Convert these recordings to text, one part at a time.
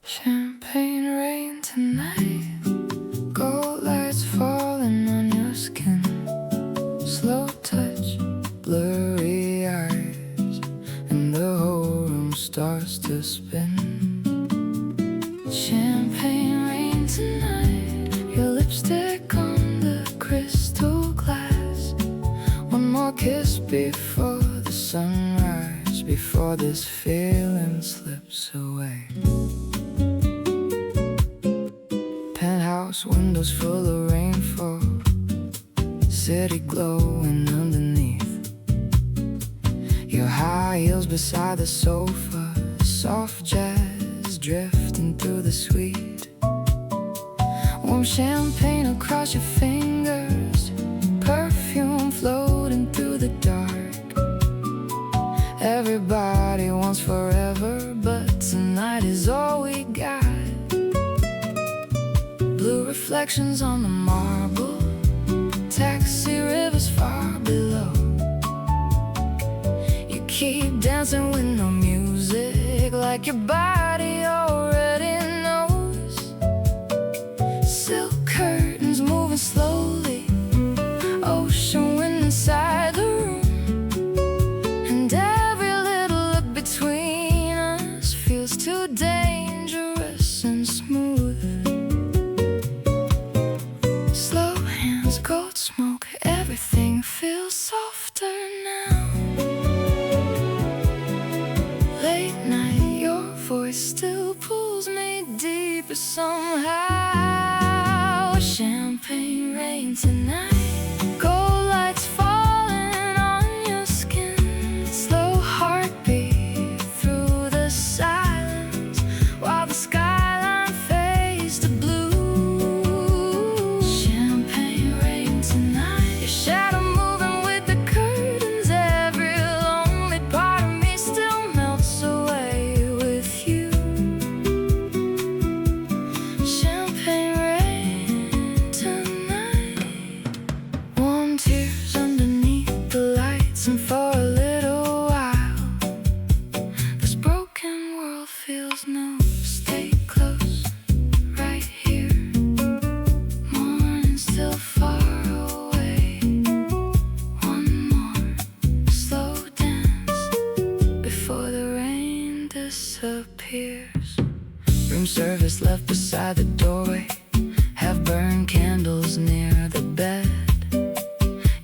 Champagne rain tonight, gold lights falling on your skin, slow touch, blurry eyes, and the whole room starts to spin. Champagne rain tonight, your lipstick on the crystal glass. One more kiss before the sunrise, before this feeling slips away. Penthouse windows full of rainfall, city glowing underneath. Your high heels beside the sofa, soft jazz drifting through the suite. Warm champagne across your fingers, perfume floating through the dark. Everybody wants forever, but tonight is all we got. Blue reflections on the marble, taxi rivers far below. You keep dancing with no music, like your body already knows. Silk curtains moving slowly, ocean wind inside the room, and every little look between us feels too dangerous and smooth. Slow hands, gold smoke, everything feels softer now. Late night, your voice still pulls me deeper somehow. Champagne rain tonight, gold lights falling on your skin, slow heartbeat through the silence, while the skyline fades to blue. Champagne rain tonight, your shadow moving with the curtains, every lonely part of me still melts away with you. Champagne rain tonight, warm tears underneath the lights, and for a little while this broken world feels new. Stay close, right here, morning still far away. One more slow dance before the rain disappears. Room service left beside the doorway, have burned candles near the bed.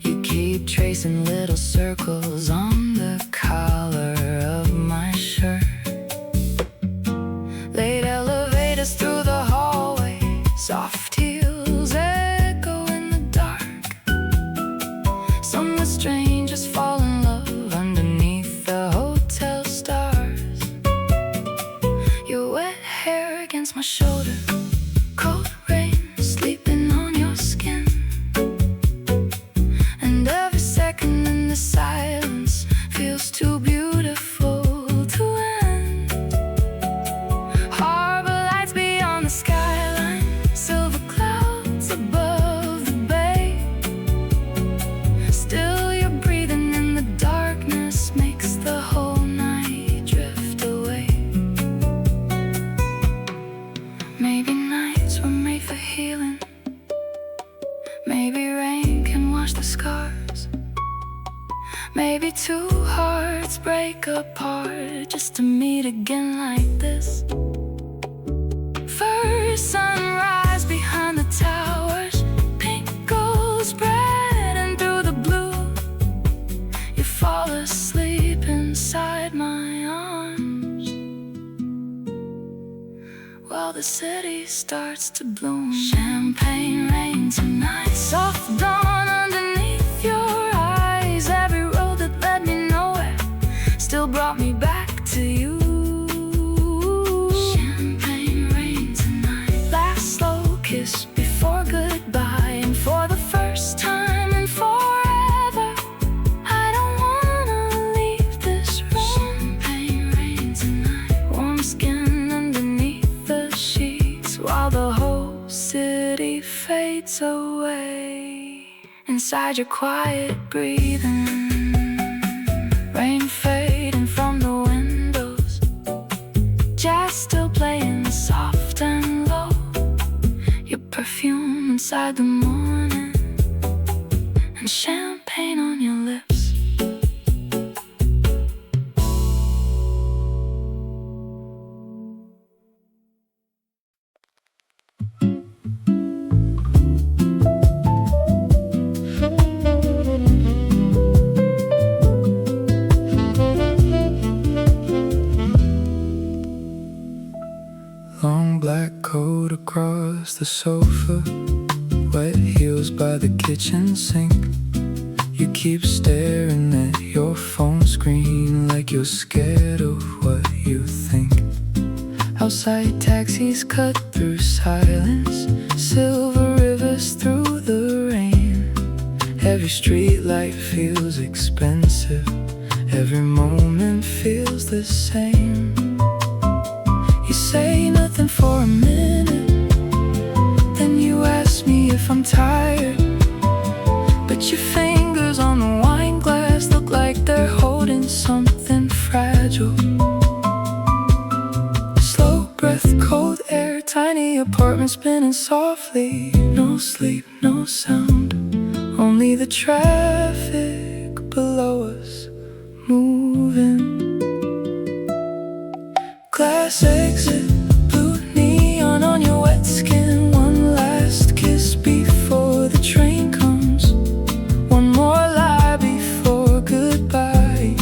You keep tracing little circles on the collar of my shirt. Late elevators through the hallway, soft heels echo in the dark. Some strangers fall in love underneath the hotel stars. Your wet hair against my shoulder, cold rain sleeping on your skin, and every second in the silence feels too beautiful to end. Harbor lights beyond the skyline, silver clouds above the bay. Still you're breathing in the darkness, makes the whole night drift away. Maybe nights were made for healing, maybe rain can wash the scars. Maybe two hearts break apart just to meet again like this. First sunrise behind the towers, pink gold spreading through the blue. You fall asleep inside my arms while the city starts to bloom. Champagne rain tonight, soft dawn underneath your eyes. Every road that led me nowhere still brought me back to you. Champagne rain tonight, last slow kiss before goodbye, and for the first time in forever I don't wanna leave this room. Champagne rain tonight, warm skin underneath the sheets, while the whole city fades away inside your quiet breathing. Rain fading from the windows, jazz still playing. soft and low, your perfume inside the morning, and champagne on your lips. Long black coat across the sofa, wet heels by the kitchen sink. You keep staring at your phone screen like you're scared of what you think. Outside taxis cut through silence, silver rivers through the rain. Every street light feels expensive, every moment feels the same. You say nothing for a minute, then you ask me if I'm tired. But your fingers on the wine glass look like they're holding something fragile. Slow breath, cold air, tiny apartment spinning softly. No sleep, no sound, only the traffic below us moving. Glass exit, blue neon on your wet skin. One last kiss before the train comes, one more lie before goodbye.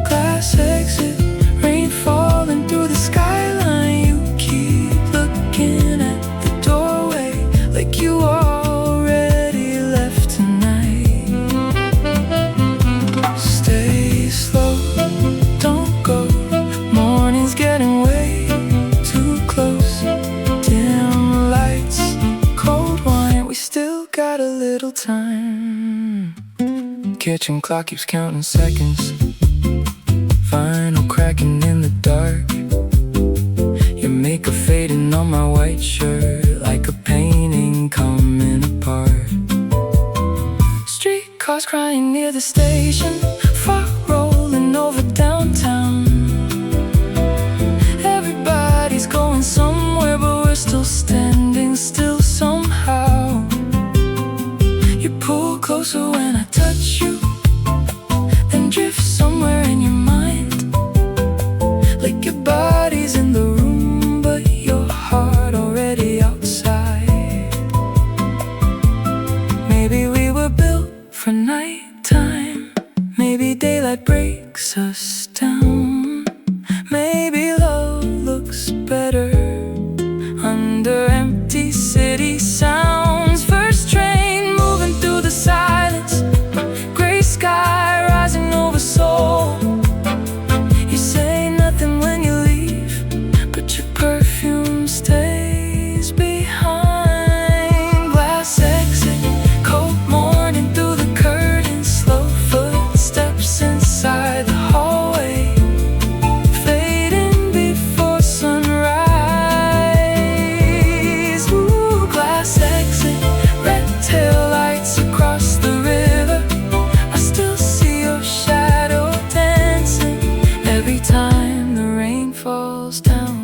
Glass exit, rain falling through the skyline. You keep looking at the doorway like you already left tonight. Stay slow, don't go, morning's getting way too close. Dim lights, cold wine, we still got a little time. Kitchen clock keeps counting seconds, vinyl cracking in the dark. Your makeup fading on my white shirt like a painting coming apart. Streetcars crying near the station, far rolling over downtown. Everybody's going somewhere, but we're still standing still somehow. You pull closer when I touch you, then drift somewhere in your mind, like your body's in the room, but your heart already outside. Maybe we were built for nighttime, maybe daylight breaks us down. Maybe love looks better under empty city sounds. First train moving through the silence, gray sky rising over soul. You say nothing when you leave, but your perfume stays behind. Glass exit, cold morning through the curtains, slow footsteps inside the hallway, fading before sunrise. Ooh, glass exit, red tail lights across the river. I still see your shadow dancing every time the rain falls down.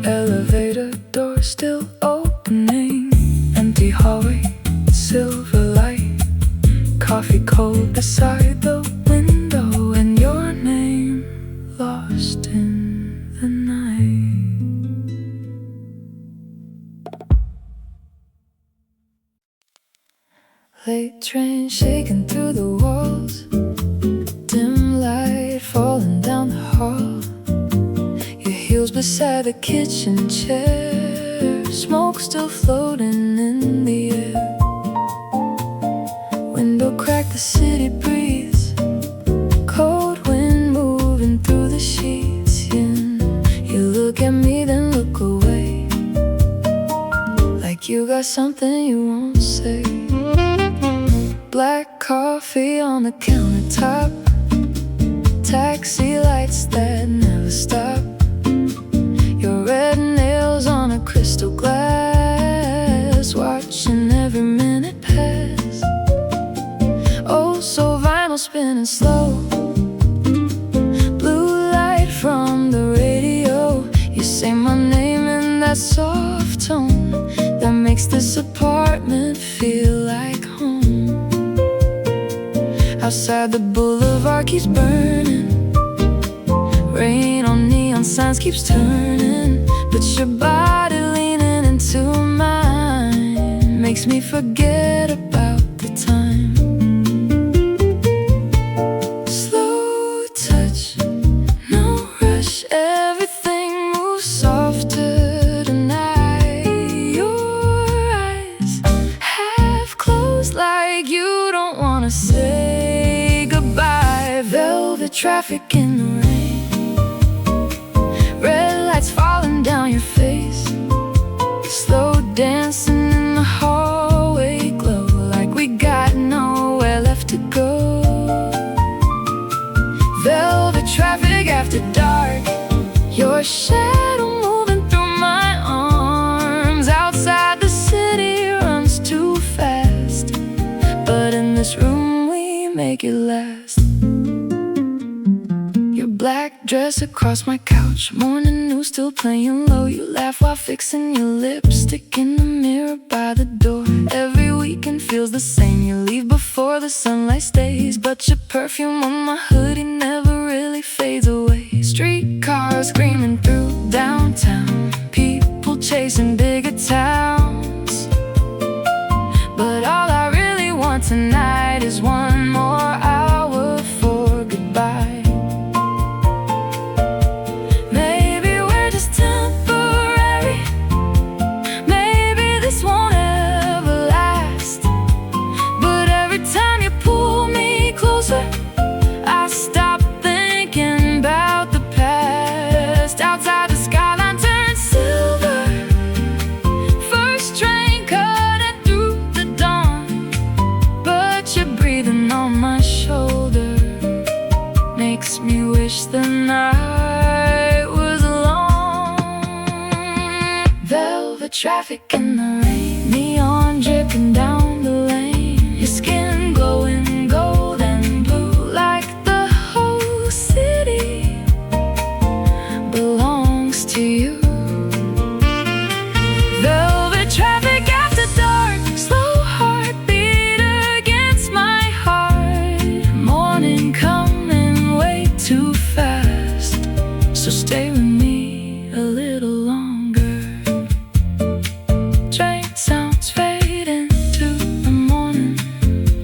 Elevator door still opening, empty hallway, silver light, coffee cold beside the window, and your name lost in the night. Late train shaking through the walls, dim light falling down the hall. Your heels beside the kitchen chair, smoke still floating in the air. Window crack, the city breathes, cold wind moving through the sheets. You look at me, then look away. got something you won't say. Black coffee on the countertop, taxi lights that never stop, your red nails on a crystal glass, watching every minute pass. Oh, so vinyl spinning slow, blue light from the radio. You say my name in that soft tone that makes this apartment feel like home. Outside the boulevard keeps burning, rain on neon signs keeps turning, but your body leaning into mine makes me forget about the time. Slow touch, no rush, everything moves softer tonight. Your eyes half closed like you don't wanna say goodbye. Velvet traffic in the rain, red lights falling down your face, slow dancing in the hallway glow, like we got nowhere left to go. Velvet traffic after dark, your shadow moving through my arms. Outside the city runs too fast, but in this room we make it last. Your black dress across my couch, morning news still playing low. You laugh while fixing your lipstick in the mirror by the door. Every weekend feels the same, you leave before the sunlight stays, but your perfume on my hoodie never really fades away. Streetcars screaming through downtown, people chasing bigger towns, but all I really want tonight is one more hour for goodbye. Maybe we're just temporary, maybe this won't ever last, but every time you pull me closer I stop thinking about the past. Outside the skyline turns silver, first train cutting through the dawn, but you're breathing on my shoulder, makes me wish the night was long. Velvet traffic in the rain, neon dripping down the lane, your skin glowing gold and blue, like the whole city belongs to you. Velvet traffic after dark, slow heartbeat against my heart, morning coming way too fast, so stay with me a little longer. Train sounds fade into the morning,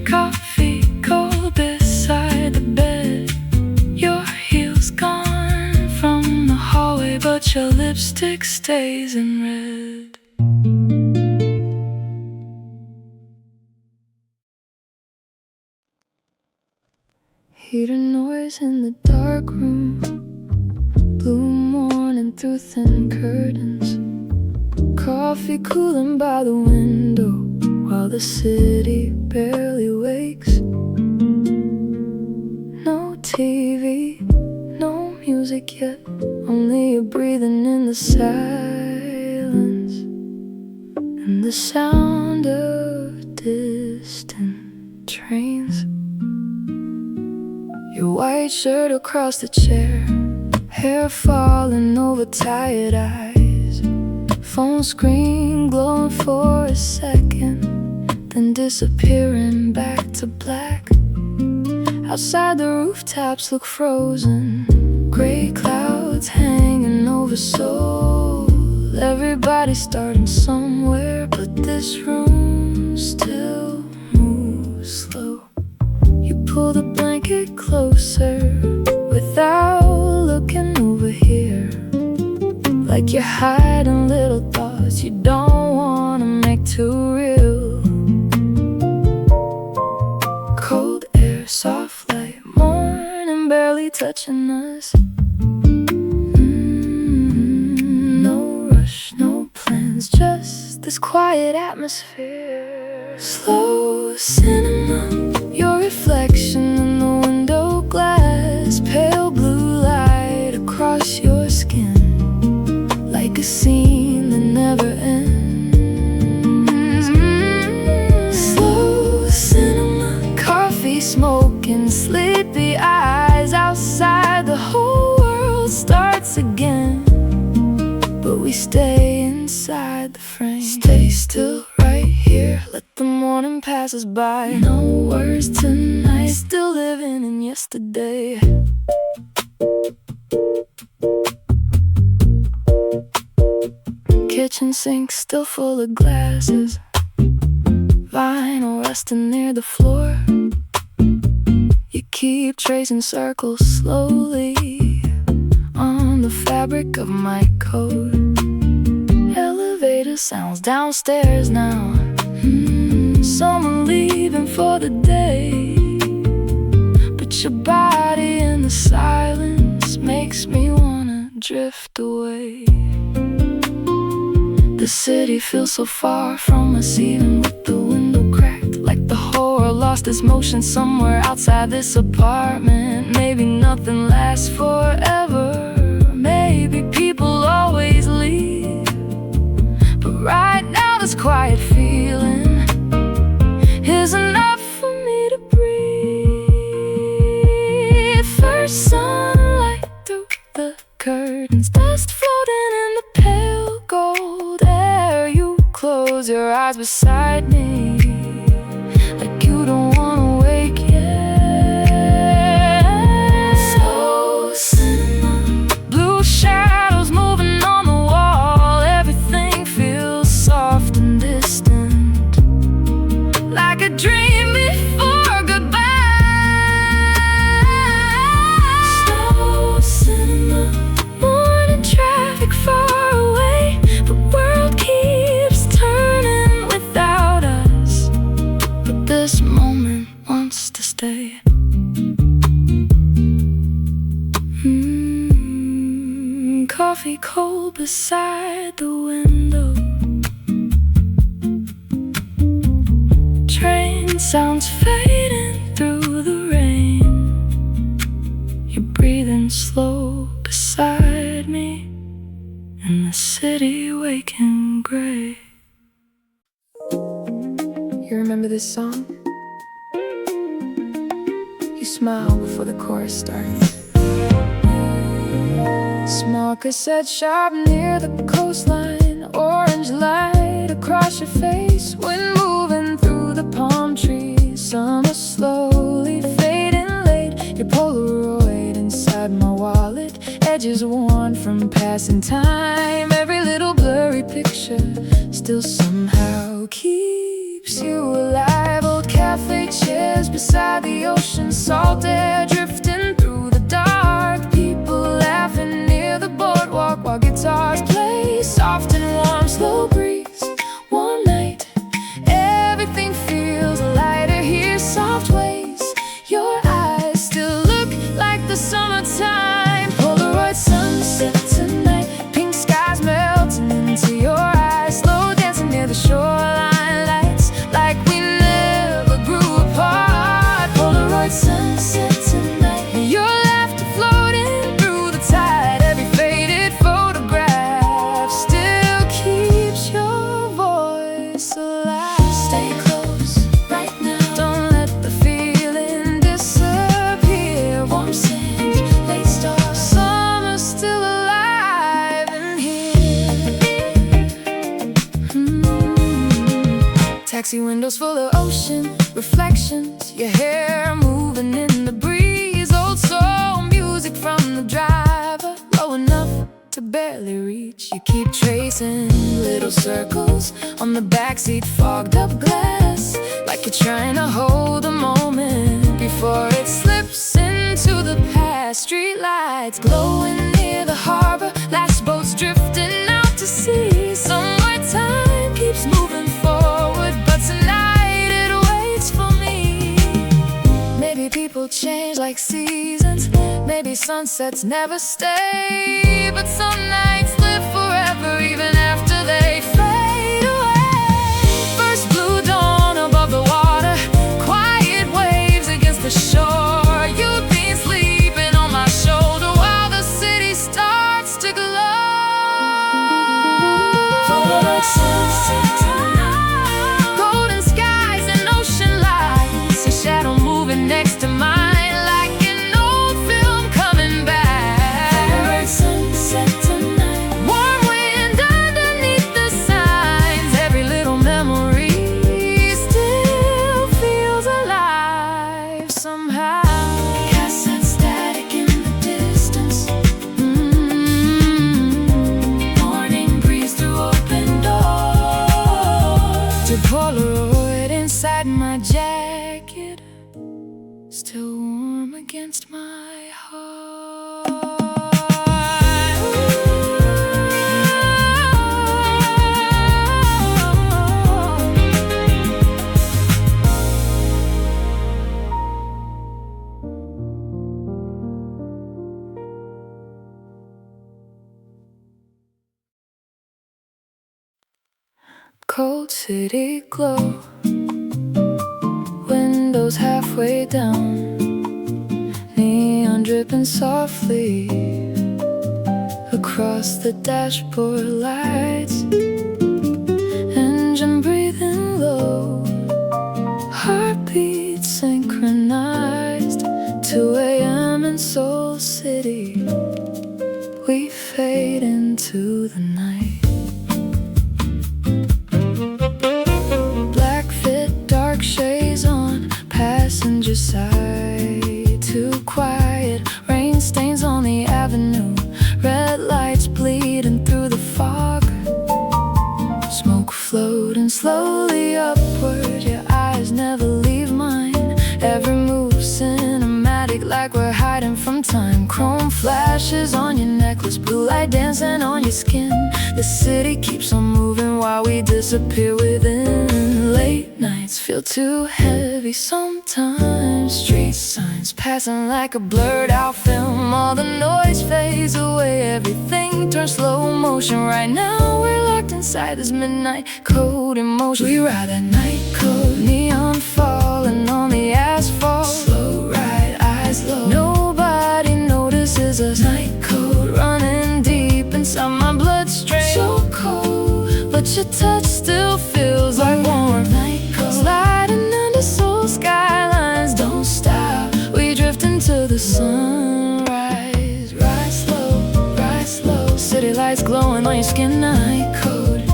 coffee cold beside the bed, your heels gone from the hallway, but your lipstick stays in red. Hear a noise in the dark room, blue morning through thin curtains, coffee cooling by the window while the city barely wakes. No TV, no music yet, only you breathing in the silence and the sound of distant trains. Your white shirt across the chair, hair falling over tired eyes, phone screen glowing for a second, then disappearing back to black. Outside the rooftops look frozen, gray clouds hanging over Seoul. Everybody's starting somewhere, but this room still moves slow. You pull the blanket closer without looking over here, like you're hiding little thoughts you don't wanna make too real. Cold air, soft light, morning barely touching us. No rush, no plans, just the this quiet atmosphere. Slow cinema, your reflection in the window glass, pale blue light across your skin, like a scene that never ends. Slow cinema, coffee smoking, sleepy eyes outside, the whole world starts again, but we stay inside the frame. Stay still right here, let the morning pass us by. No words tonight, still living in yesterday. Kitchen sink still full of glasses, vinyl resting near the floor. You keep tracing circles slowly on the fabric of my coat. Elevator sounds downstairs now. Someone leaving for the day, but your body in the silence makes me wanna drift away. The city feels so far from us, even with the window cracked, like the whole world lost its motion somewhere outside this apartment. Maybe nothing lasts forever, maybe people always leave, but right now this quiet feeling is enough for me to breathe. First sunlight through the curtains, dust floating in the pale gold air. You close your eyes beside me, like you don't wanna wake yet. Slow cinema, blue shadows moving on the wall. Everything feels soft and distant, like a dream before goodbye. Slow cinema, morning traffic far away, the world keeps turning without us, but this moment wants to stay. Coffee cold beside the window, train sounds fading through the rain. You're breathing slow beside me, and the city waking gray. You remember this song? You smile before the chorus starts. Small cassette shop near the coastline, orange light across your face, wind moving through the palm trees. Summer slowly fading late, your Polaroid inside my wallet, edges worn from passing time. Every little blurry picture still somehow keeps you alive. Old cafe chairs beside the ocean, salt air drifting through the dark, people laughing near the boardwalk while guitars play soft and warm. Slow breeze, warm night, everything feels lighter here. Soft waves, your eyes still look like the summertime. Polaroid sunset tonight, pink skies melting into your eyes. Slow dancing near the shoreline lights, like we never grew apart. Polaroid sunset tonight, your laughter floating through the tide. Every faded photograph still keeps your voice alive. Stay close right now, don't let the feeling disappear. Warm sand, late stars, summer's still alive in here. Taxi windows full of ocean reflections, your hair moving in the breeze. Old soul music from the driver, low enough to barely reach. You keep tracing little circles on the backseat, fogged up glass, like you're trying to hold a moment before it slips into the past. Street lights glowing near the harbor, last boats drifting out to sea. Somewhere time keeps moving forward, but tonight it waits for me. Maybe people change like seasons, maybe sunsets never stay, but some nights live forever even after they fade away. like sunset tonight. Golden skies and ocean lights, a shadow moving next to mine, like an old film coming back. Sunset tonight. Warm wind underneath the signs, every little memory still feels alive somehow. Cassette static in the distance. Morning breeze through open doors. To Polaroid inside my jacket, still warm against my heart. Cold city glow, windows halfway down, neon dripping softly across the dashboard lights, engine breathing low, heartbeat synchronized. 2 a.m. in Soul City, we fade into the night. Black fit, dark shades on, passenger side. Too quiet, rain stains on the avenue, red lights bleeding through the fog, smoke floating slowly upward. Your eyes never leave mine, every move cinematic, like we're hiding from time. Chrome flashes on your necklace, blue light dancing on your skin. The city keeps on moving while we disappear within. Late nights feel too heavy sometimes, street signs passing like a blurred out film. All the noise fades away, everything turns slow motion. Right now we're locked inside this midnight code emotion. We ride that night code, neon falling on the asphalt, slow ride, eyes low, nobody notices us. Night code running deep inside my bloodstream, so cold, but your touch still feels like warm. Night code sliding under soul skylines, don't stop, we drift into the sunrise. Ride slow, city lights glowing on your skin. Night code,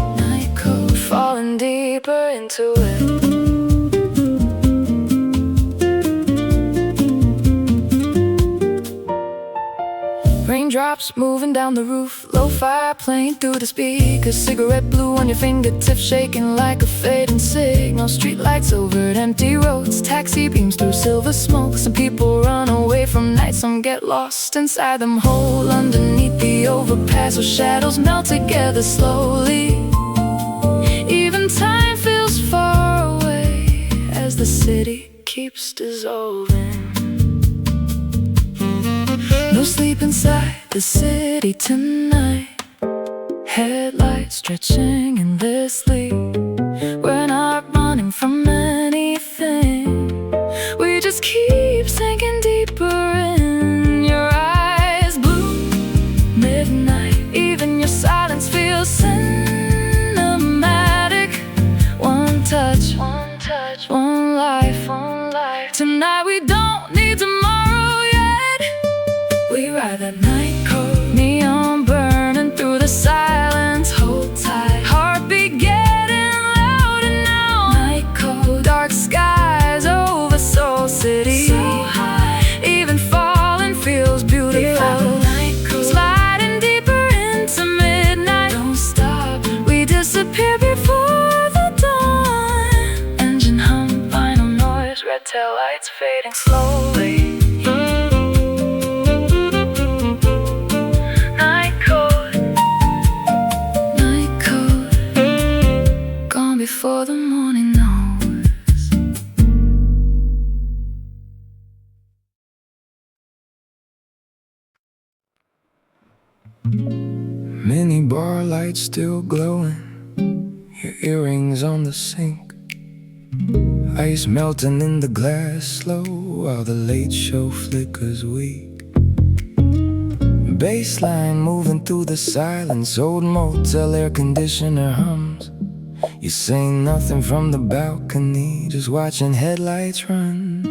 falling deeper into it. Raindrops moving down the roof, lo-fi playing through the speakers, cigarette blue on your fingertips, shaking like a fading signal. Streetlights over empty roads, taxi beams through silver smoke. Some people run away from night, some get lost inside them whole underneath the overpass, where shadows melt together slowly. Even time feels far away as the city keeps dissolving. No sleep inside the city tonight, headlights stretching endlessly. We're not running from anything, we just keep sinking deeper in. Your eyes blue, midnight, even your silence feels cinematic. One touch, one life. Tonight we don't need tomorrow yet. We ride the night code, neon burning through the silence. Hold tight, heartbeat getting louder now. Night code, dark skies over Soul City, so high, even falling feels beautiful. Night code, sliding deeper into midnight, don't stop, we disappear before the dawn. Engine hum, vinyl noise, red tail lights fading slowly. Before the morning knows. Mini bar lights still glowing, your earrings on the sink, ice melting in the glass slow while the late show flickers weak. Bassline moving through the silence. Old motel air conditioner hums. You say nothing from the balcony, just watching headlights run.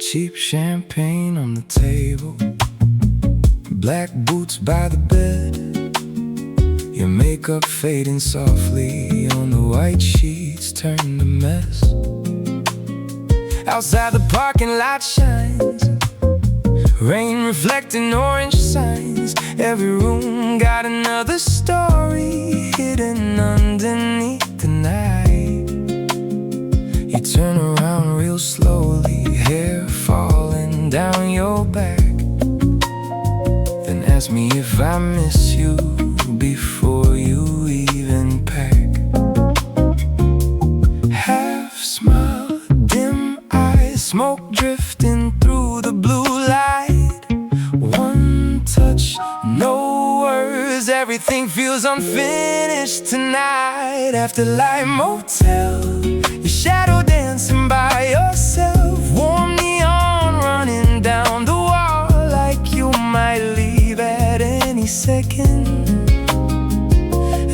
Cheap champagne on the table, black boots by the bed, your makeup fading softly on the white sheets turned to mess. Outside the parking lot shines, rain reflecting orange signs. Every room got another story hidden underneath the night. You turn around real slowly, hair falling down your back, then ask me if I miss you before you even pack. Half smile, dim eyes, smoke drifting through the blue light. One touch, no words, everything feels unfinished tonight. Afterlight Motel, your shadow dancing by yourself. Warm neon running down the wall, like you might leave at any second.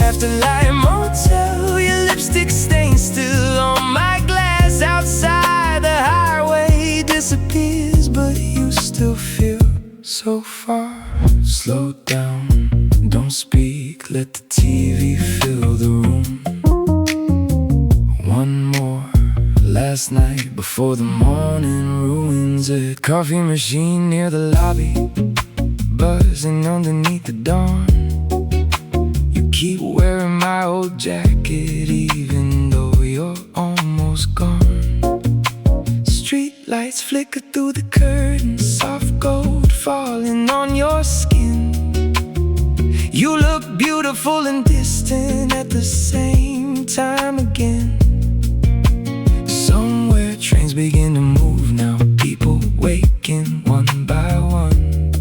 Afterlight Motel, your lipstick stain still on my glass. Outside the highway disappears, but you still feel so far. Slow down, don't speak, let the TV fill the room. One more last night before the morning ruins it. Coffee machine near the lobby, buzzing underneath the dawn. You keep wearing my old jacket even though you're almost gone. Street lights flicker through the curtains, soft gold falling on your skin. You look beautiful and distant at the same time again. Somewhere trains begin to move now, people waking one by one.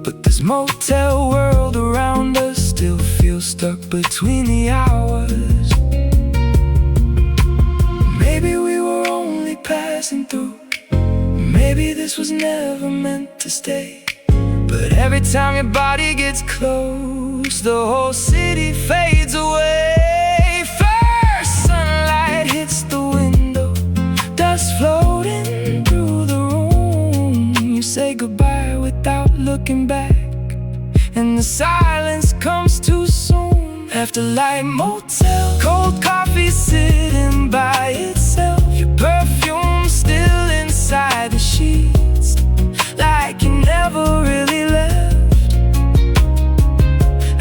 But this motel world around us still feels stuck between the hours. Maybe we were only passing through, maybe this was never meant to stay. But every time your body gets close, the whole city fades away. First sunlight hits the window, dust floating through the room. You say goodbye without looking back, and the silence comes too soon. Afterlight Motel, cold coffee sitting by itself, your perfume still inside the sheets, like you never really left.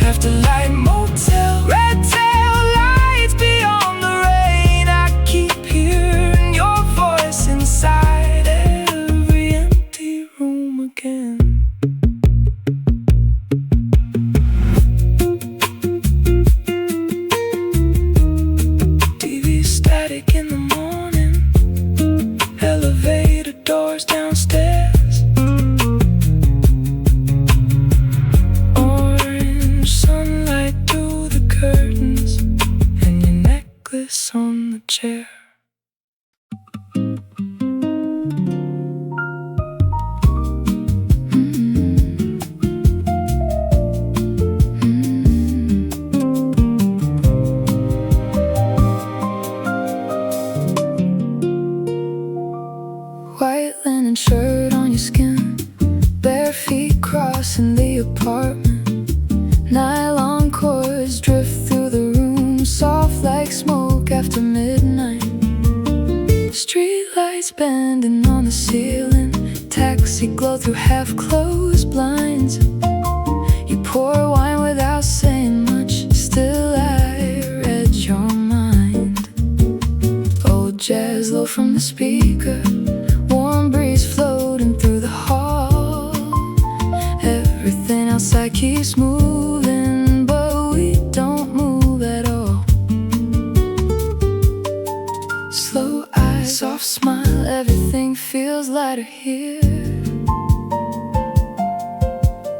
Afterlight Motel, red tail lights beyond the rain. I keep hearing your voice inside every empty room again. TV static in the morning, elevator doors downstairs. On the chair. White linen shirt on your skin, bare feet crossing the apartment. Nylon cords drift through the room, soft like smoke after midnight. Street lights bending on the ceiling, taxi glow through half-closed blinds. You pour wine without saying much, still I read your mind. Old jazz low from the speaker, warm breeze floating through the hall. Everything outside keeps moving, but we don't move at all. Slow eyes, soft smile, everything feels lighter here.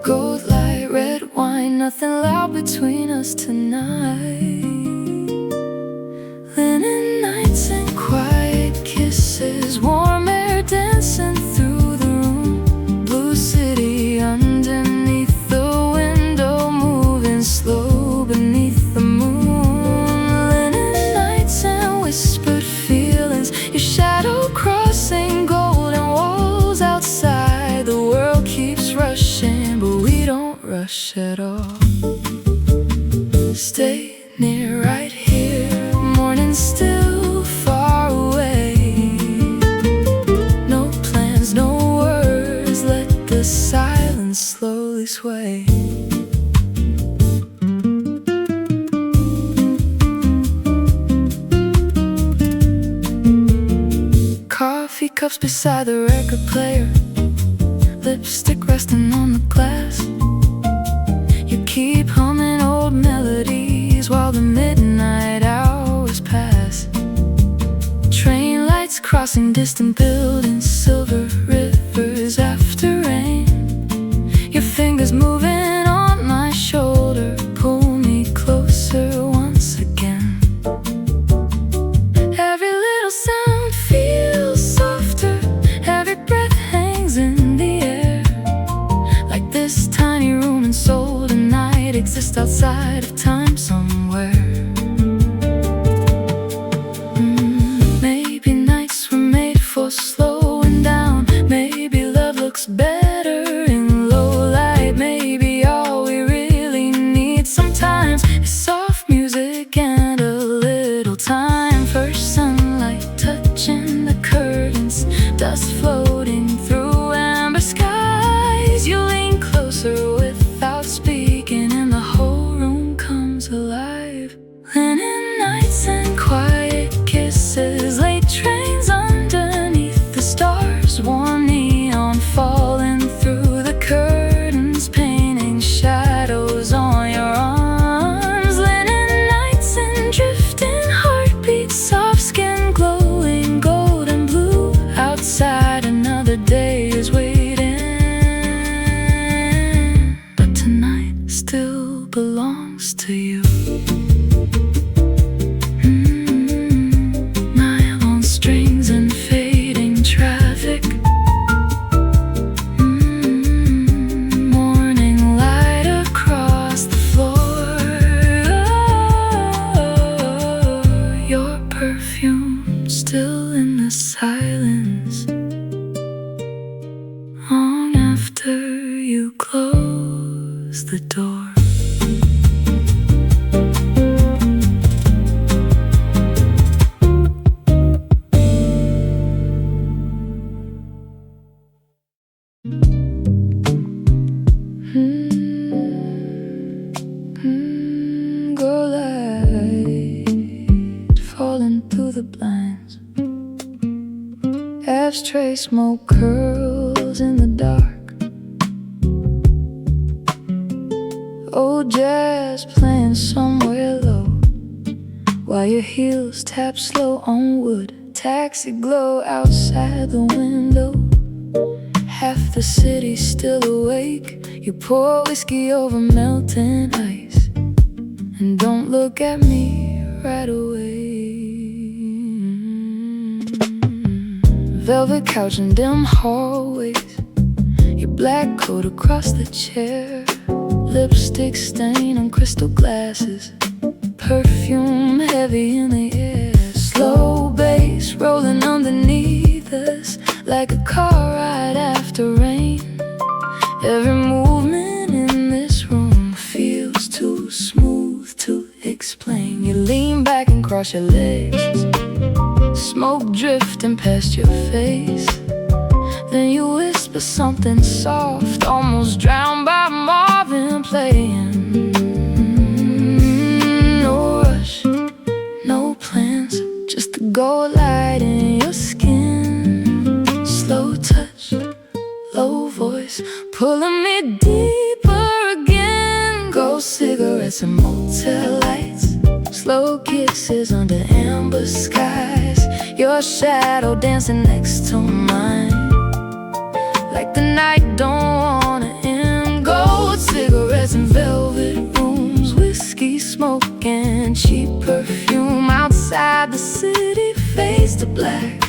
Gold light, red wine, nothing loud between us tonight. Linen nights and quiet kisses, warm air dancing through the room. Blue city under Stay near right here. Morning's still far away. No plans, no words. Let the silence slowly sway. Coffee cups beside the record player, lipstick resting on the glass. You keep humming old melodies while the midnight hours pass. Train lights crossing distant buildings, silver rivers after rain. Your fingers moving on my shoulder, pull me closer once again. Every little sound feels softer, every breath hangs in the air. Like this tiny room in Seoul tonight exists outside of time somewhere. Maybe nights were made for slowing down. Maybe love looks better in low light. Maybe all we really need sometimes is soft music and a little time. First sunlight touching the curtains, dust floating through amber skies. You lean closer without speaking and the whole room comes alive. Linen nights and quiet kisses, late trains underneath the stars, warm neon falling through the curtains, painting shadows on your arms. Linen nights and drifting heartbeats, soft skin glowing gold and blue. Outside another day is waiting, but tonight still belongs to you. Nylon strings and fading traffic. Morning light across the floor. Your perfume still in the silence, long after you close the door. Go light falling through the blinds. Ashtray smoke curls in the dark. Old jazz playing somewhere low, while your heels tap slow on wood. Taxi glow outside the window. Half the city's still awake. You pour whiskey over melting ice, and don't look at me right away. Velvet couch and dim hallways, your black coat across the chair. Lipstick stain on crystal glasses, perfume heavy in the air. Slow bass rolling underneath us, like a car ride after rain. Every movement in this room feels too smooth to explain. You lean back and cross your legs, smoke drifting past your face. Then you whisper something soft, almost drowned by Marvin playing. No rush, no plans, just the gold light in your skin. Slow touch, low voice, pulling me deeper again. Gold cigarettes and motel lights, slow kisses under amber skies. Your shadow dancing next to mine, like the night don't wanna end. Gold cigarettes and velvet rooms, whiskey smoke and cheap perfume. Outside the city fades to black,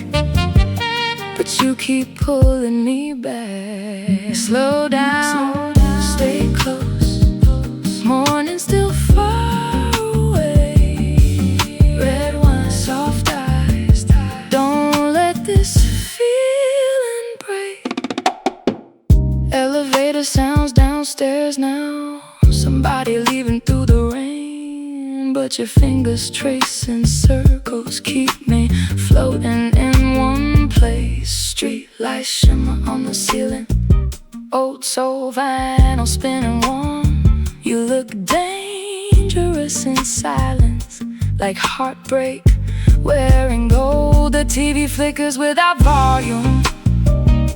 but you keep pulling me back. Slow down, stay close, morning still far away. Red wine, soft eyes, don't let this feeling break. Elevator sounds downstairs now, somebody leaving through the rain. moon, but your fingers tracing circles keep me floating in one place. Street lights shimmer on the ceiling, old soul vinyl spinning warm. You look dangerous in silence, like heartbreak wearing gold. The TV flickers without volume,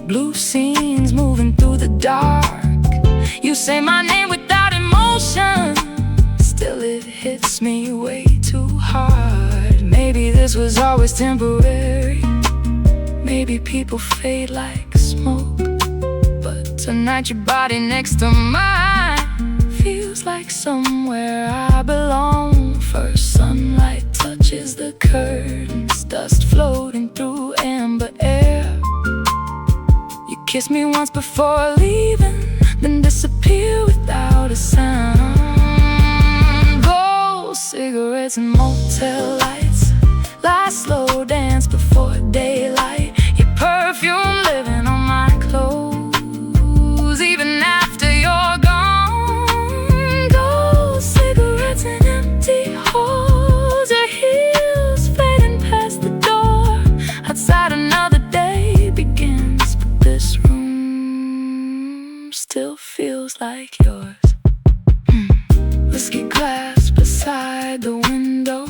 blue scenes moving through the dark. You say my name without emotion, still it hits me way too hard. Maybe this was always temporary, maybe people fade like smoke, but tonight your body next to mine feels like somewhere I belong. First sunlight touches the curtains, dust floating through amber air. You kiss me once before leaving, then disappear without a sound. Gold cigarettes and motel lights, last slow dance before daylight. Your perfume living on my clothes, even after you're gone. Gold cigarettes and empty halls, your heels fading past the door. Outside another day begins, but this room still feels like yours. Whiskey glass beside the window,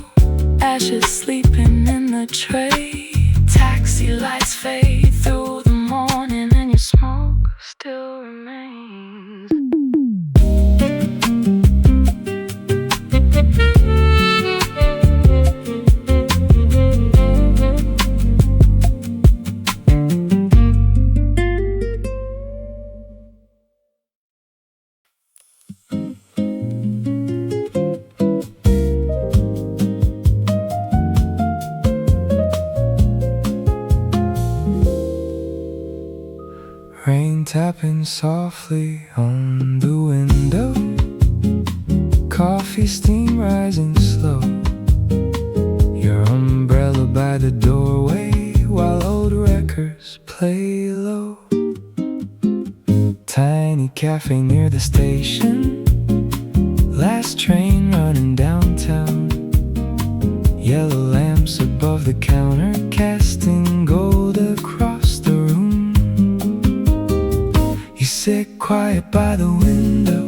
ashes sleeping in the tray. Taxi lights fade through the morning and your smoke still remains. Rain tapping softly on the window, coffee steam rising slow. Your umbrella by the doorway while old records play low. Tiny cafe near the station, last train running downtown. Yellow lamps above the counter casting gold across the room. You sit quiet by the window,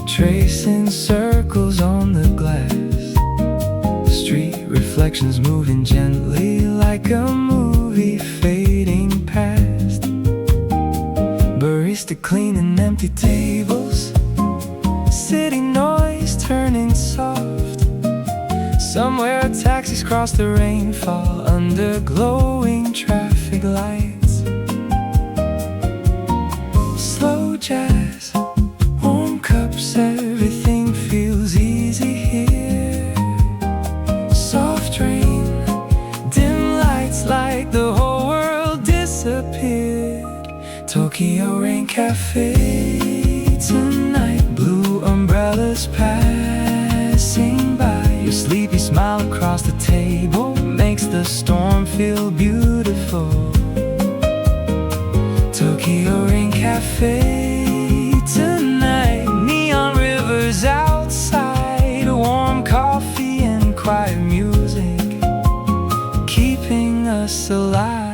tracing circles on the glass. Street reflections moving gently like a movie fading past. Barista cleaning empty tables, city noise turning soft. Somewhere taxis cross the rainfall under glowing traffic lights. Slow jazz, warm cups, everything feels easy here. Soft rain, dim lights like the whole world disappeared. Tokyo Rain Cafe tonight, blue umbrellas passing by. Your sleepy smile across the table makes the storm feel beautiful. Tokyo Rain Cafe tonight, neon rivers outside, warm coffee and quiet music keeping us alive.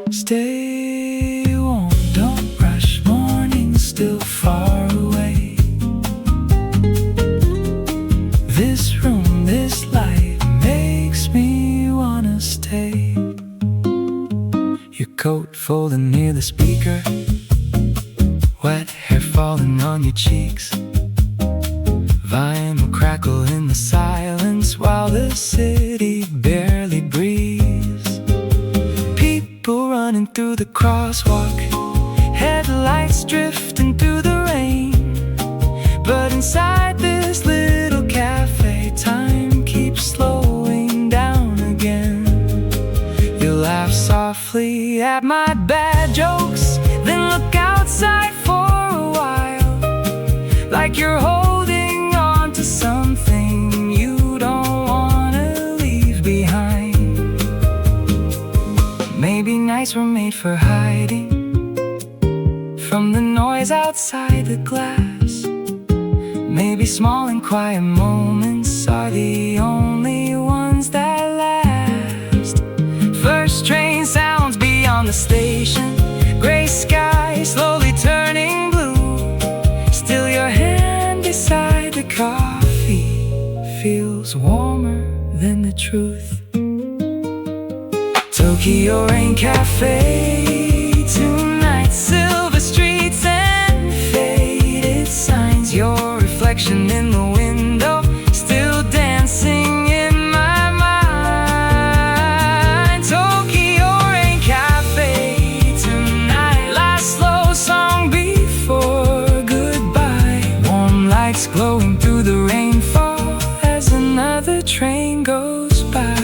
Stay warm, don't rush, morning's still far away. This room, this light makes me wanna stay. Your coat folding near the speaker, wet hair falling on your cheeks. Vinyl crackle in the silence while the city barely breathes. People running through the crosswalk, headlights drifting through the rain. But inside this little cafe, time keeps slowing down again. You laugh softly at my bad jokes, then look outside for a while, like you're holding on to something made for hiding from the noise outside the glass. Maybe small and quiet moments are the only ones that last. First train sounds beyond the station, gray sky slowly turning blue. Still your hand beside the coffee feels warmer than the truth. Tokyo Rain Cafe tonight, silver streets and faded signs. Your reflection in the window still dancing in my mind. Tokyo Rain Cafe tonight, last slow song before goodbye. Warm lights glowing through the rainfall as another train goes by.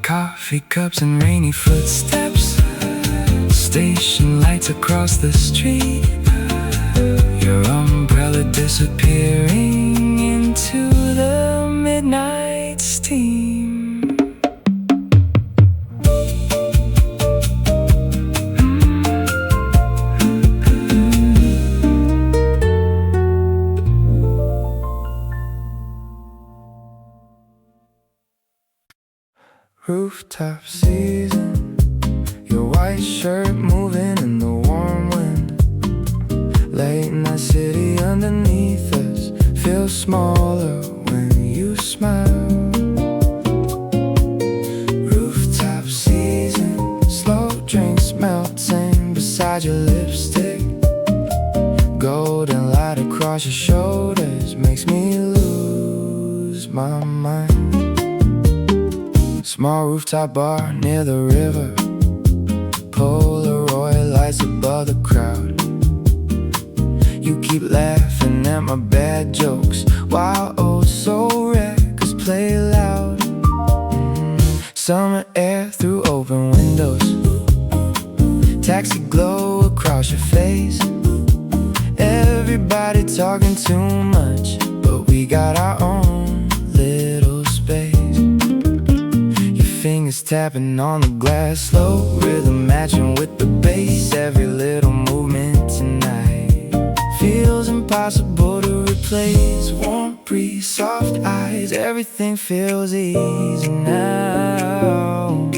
Coffee cups and rainy footsteps, station lights across the street. Your umbrella disappearing into the midnight steam. Rooftop season, your white shirt moving in the warm wind. Late night city underneath us feels smaller when you smile. Rooftop season, slow drinks melting beside your lipstick. Golden light across your shoulders makes me lose my mind. Small rooftop bar near the river, Polaroid lights above the crowd. You keep laughing at my bad jokes while oh so records play loud. Summer air through open windows, taxi glow across your face. Everybody talking too much, but we got our own little space. Fingers tapping on the glass, slow rhythm matching with the bass. Every little movement tonight feels impossible to replace. Warm breeze, soft eyes, everything feels easy now.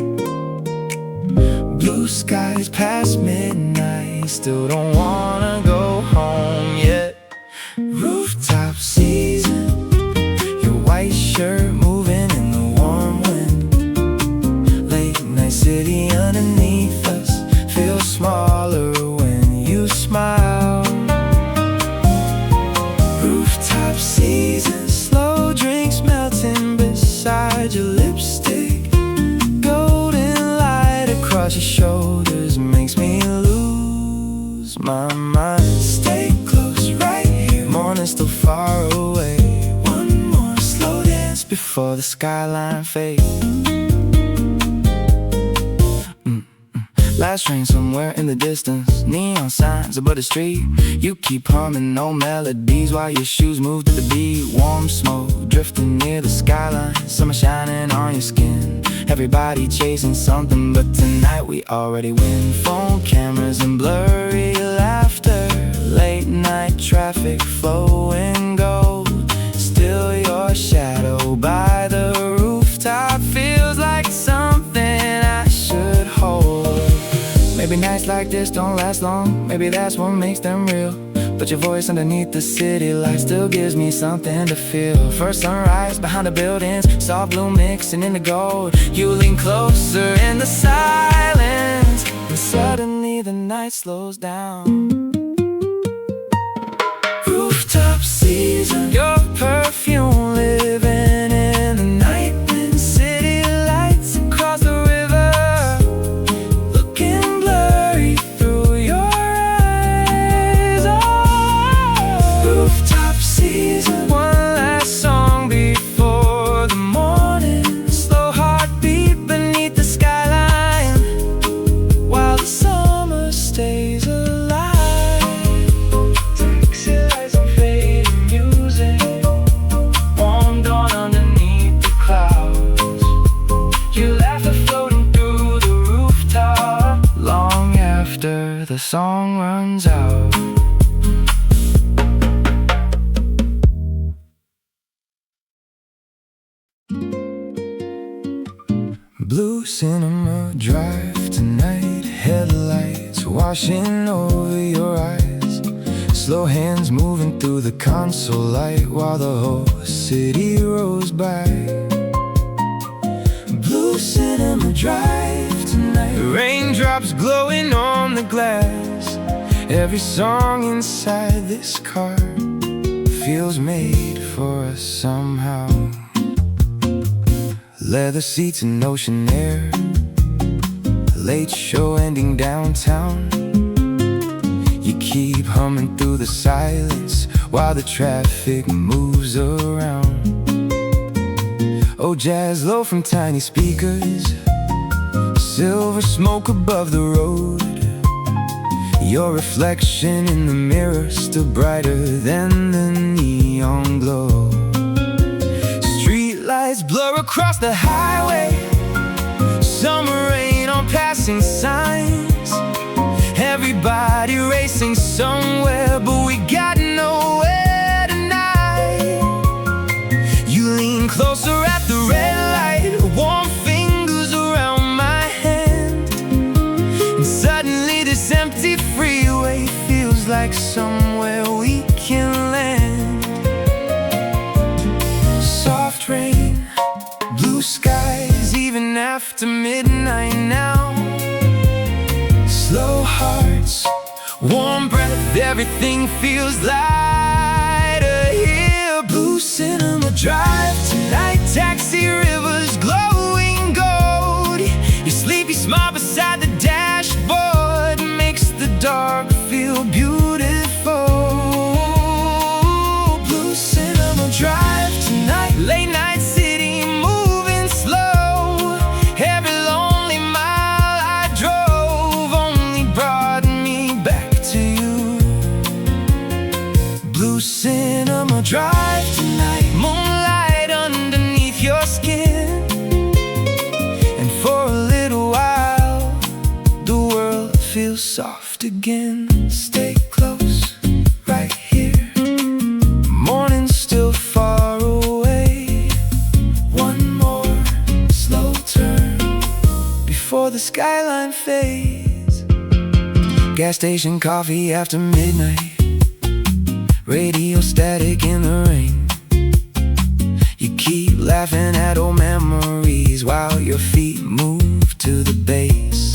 Blue skies past midnight, still don't wanna go home yet. Rooftop season, your white shirt moving in the warm wind. City underneath us feels smaller when you smile. Rooftop season, slow drinks melting beside your lipstick. Golden light across your shoulders makes me lose my mind. Stay close right here, morning's still far away. One more slow dance before the skyline fades. Last train somewhere in the distance, neon signs above the street. You keep humming no melodies while your shoes move to the beat. Warm smoke drifting near the skyline, summer shining on your skin. Everybody chasing something, but tonight we already win. Phone cameras and blurry laughter, late night traffic flowing gold. Still your shadow by the rooftop feels like something I should hold. Maybe nights like this don't last long, maybe that's what makes them real. But your voice underneath the city lights still gives me something to feel. First sunrise behind the buildings, soft blue mixing in the gold. You lean closer in the silence, and suddenly the night slows down. Rooftop season, your perfume living in the night wind. City lights across the river, looking blurry through your eyes. Oh, rooftop season, one last song before the morning. Slow heartbeat beneath the skyline, while the summer stays alive. Taxi lights and fading music, Blue cinema drive tonight, headlights washing over your eyes, slow hands moving through the console light while the whole city rolls by. Blue cinema drive tonight, raindrops glowing on the glass. Every song inside this car feels made for us somehow. Leather seats and ocean air, late show ending downtown. You keep humming through the silence while the traffic moves around. Oh, jazz low from tiny speakers, silver smoke above the road. Your reflection in the mirror still brighter than the neon glow. Streetlights blur across the highway, summer rain on passing signs. Everybody racing somewhere, but we got nowhere tonight. You lean closer at the red light, warm fingers around my hand, and suddenly this empty freeway feels like somewhere we can land. Soft rain, blue skies, even after midnight now. Slow hearts, warm breath, everything feels lighter here. Blue cinema drive tonight, taxi rivers glowing gold. Your sleepy smile beside the dashboard makes the dark feel beautiful. Blue cinema drive tonight, late night city moving slow. Every lonely mile I drove only brought me back to you. Blue cinema drive tonight, moonlight underneath your skin, and for a little while the world feels soft again. Stay close, right here. Morning's still far away. One more slow turn before the skyline fades. Gas station coffee after midnight, radio static in the rain. You keep laughing at old memories while your feet move to the bass.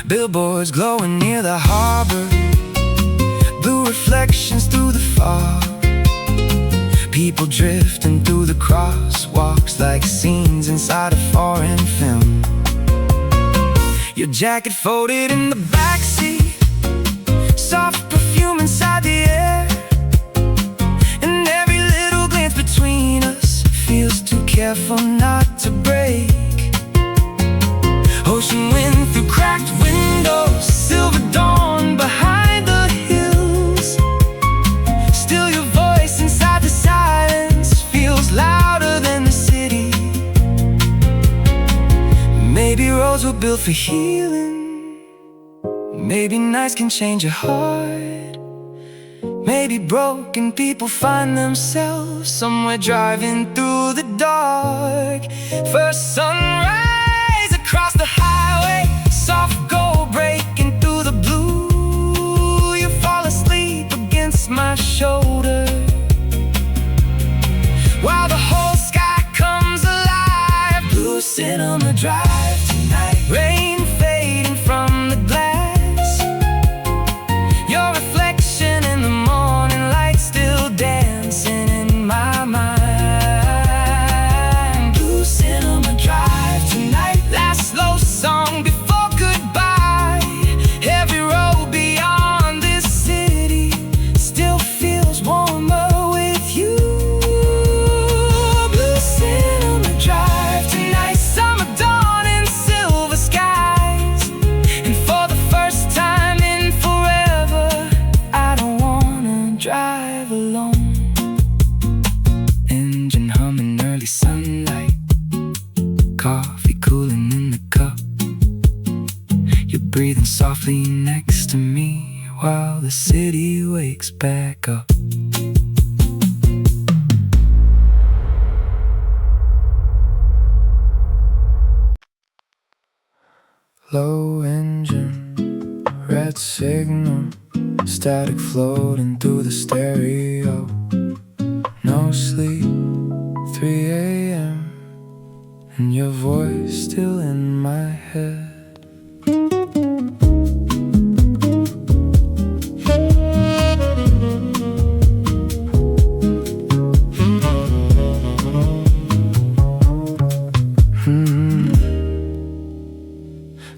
Billboards glowing near the harbor, blue reflections through the fog. People drifting through the crosswalks like scenes inside a foreign film. Your jacket folded in the backseat, soft perfume inside the air, and every little glance between us feels too careful not to break. Ocean wind through cracked windows, silver dawn behind the hills. Still your voice inside the silence feels louder than the city. Maybe roads were built for healing, maybe nights can change your heart. Maybe broken people find themselves somewhere driving through the dark. First sunrise across the highway, soft gold breaking through the blue. You fall asleep against my shoulder while the whole sky comes alive. Blue cinema drive tonight, rain fading from the glass. Your reflection in the morning light still dancing in my mind. Blue cinema drive tonight, last slow song before goodbye. Every road beyond this city still feels warmer with you. Blue cinema drive tonight, summer dawn and silver skies, and for the first time in forever I don't wanna drive alone. Engine humming, early sunlight, coffee cooling in the cup. You're breathing softly next to me while the city wakes back up. low engine, red signal, static floating through the stereo. No sleep, 3 a.m. and your voice still in my head.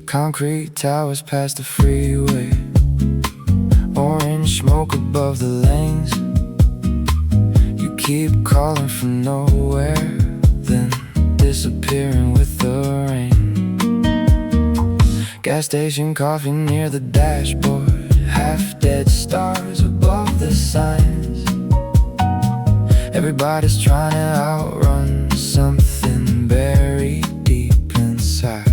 Concrete towers past the freeway, orange smoke above the lanes. You keep calling from nowhere, then disappearing with the rain. Gas station coffee near the dashboard, half-dead stars above the signs. Everybody's trying to outrun something buried deep inside.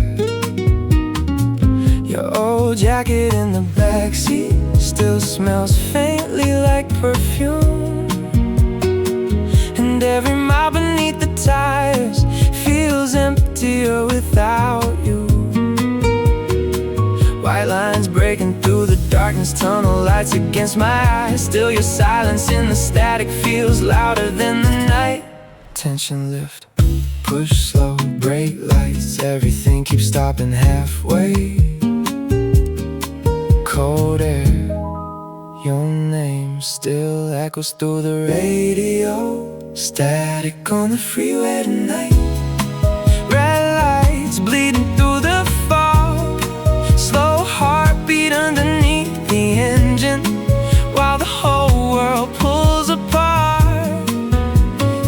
Your old jacket in the backseat still smells faintly like perfume, and every mile beneath the tires feels emptier without you. White lines breaking through the darkness, tunnel lights against my eyes. Still your silence in the static feels louder than the night. Tension lift, push slow, brake lights, everything keeps stopping halfway. Cold air, your name still echoes through the radio. Static on the freeway tonight. Red lights bleeding through the fog, slow heartbeat underneath the engine, while the whole world pulls apart.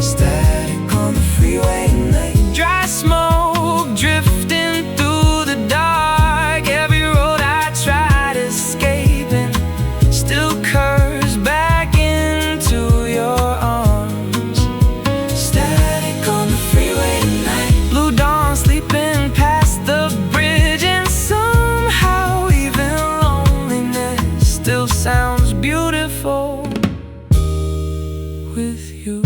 Static on the freeway tonight. Dry smoke drifting through the dark. Every road I tried escaping still curves back into your arms. Static on the freeway tonight. Blue dawn sleeping past the bridge, and somehow even loneliness still sounds beautiful with you.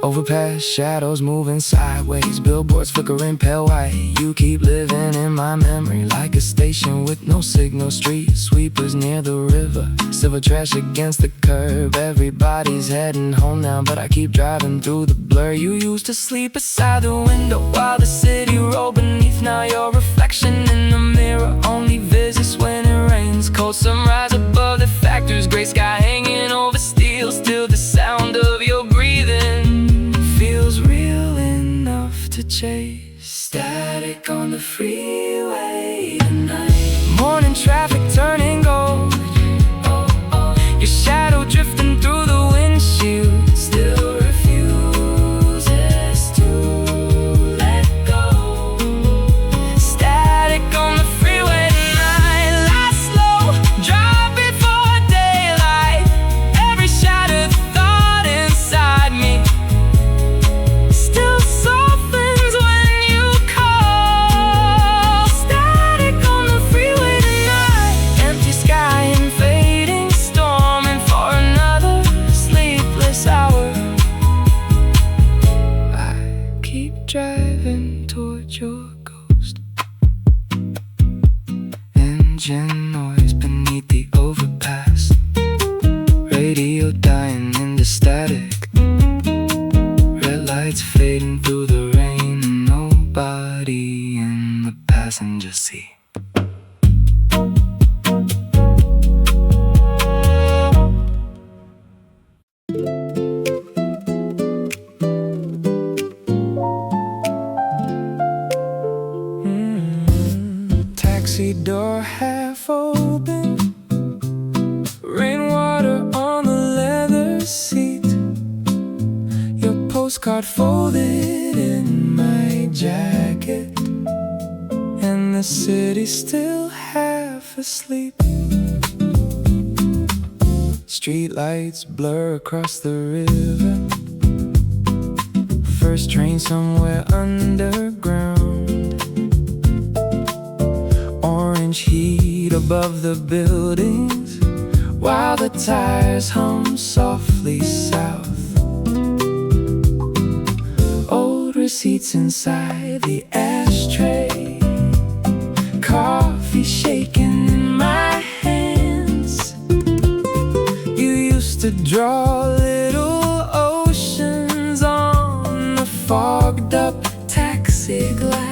Overpass shadows moving sideways, billboards flickering pale white. You keep living in my memory like a station with no signal. Street sweepers near the river, silver trash against the curb. Everybody's heading home now, but I keep driving through the blur. You used to sleep beside the window while the city rolled beneath. Now your reflection in the mirror only visits when it rains. Cold sunrise above the factories, gray sky hanging over steel. Still the sound of your breathing feels real enough to chase. Static on the freeway tonight. Morning traffic turning gold, your shadow drifting through the windshield still refuses to let go. Static on the freeway tonight. Lights slow, drive before daylight. Every shattered thought inside me still softens when you call. Static on the freeway tonight. Empty sky and fading, storming for another sleepless hour. I keep driving toward your ghost. Engine noise beneath the overpass, radio dying into static. Red lights fading through the rain, and nobody in the passenger seat. Taxi door half open, rainwater on the leather seat. Your postcard folded in my jacket, and the city still half asleep. Street lights blur across the river, first train somewhere underground. orange heat above the buildings, while the tires hum softly south. Old receipts inside the ashtray, coffee shaking in my hands. You used to draw little oceans on the fogged up taxi glass.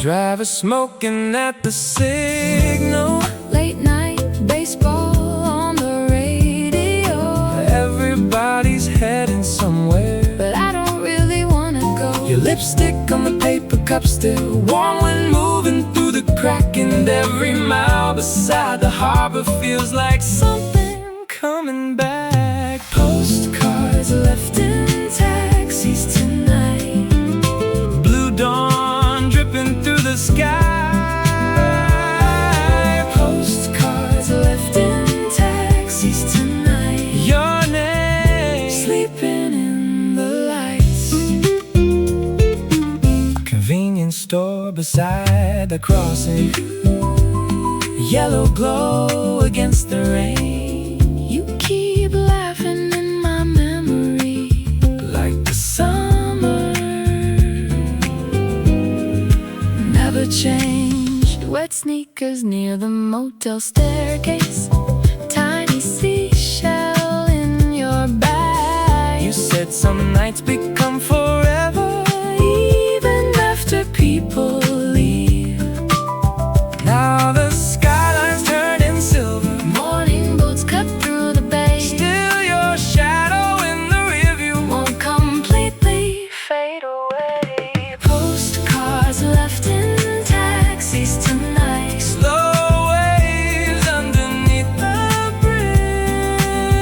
Driver smoking at the signal, Late night baseball on the radio. everybody's heading somewhere, But I don't really wanna go. your lipstick on the paper cup still warm when moving through the crack. And every mile beside the harbor feels like something coming back. Postcards left in taxis tonight, blue dawn dripping through the sky. Postcards left in taxis tonight, your name sleeping in the lights. Convenience store beside the crossing, yellow glow against the rain. You keep laughing in my memory, Like the summer never changed. Wet sneakers near the motel staircase, tiny seashell in your bag. You said some nights become forever, Even after people leave, now the skyline's turning silver, morning boats cut through the bay. still your shadow in the rearview Won't completely fade away. Postcards left in taxis tonight, slow waves underneath the bridge.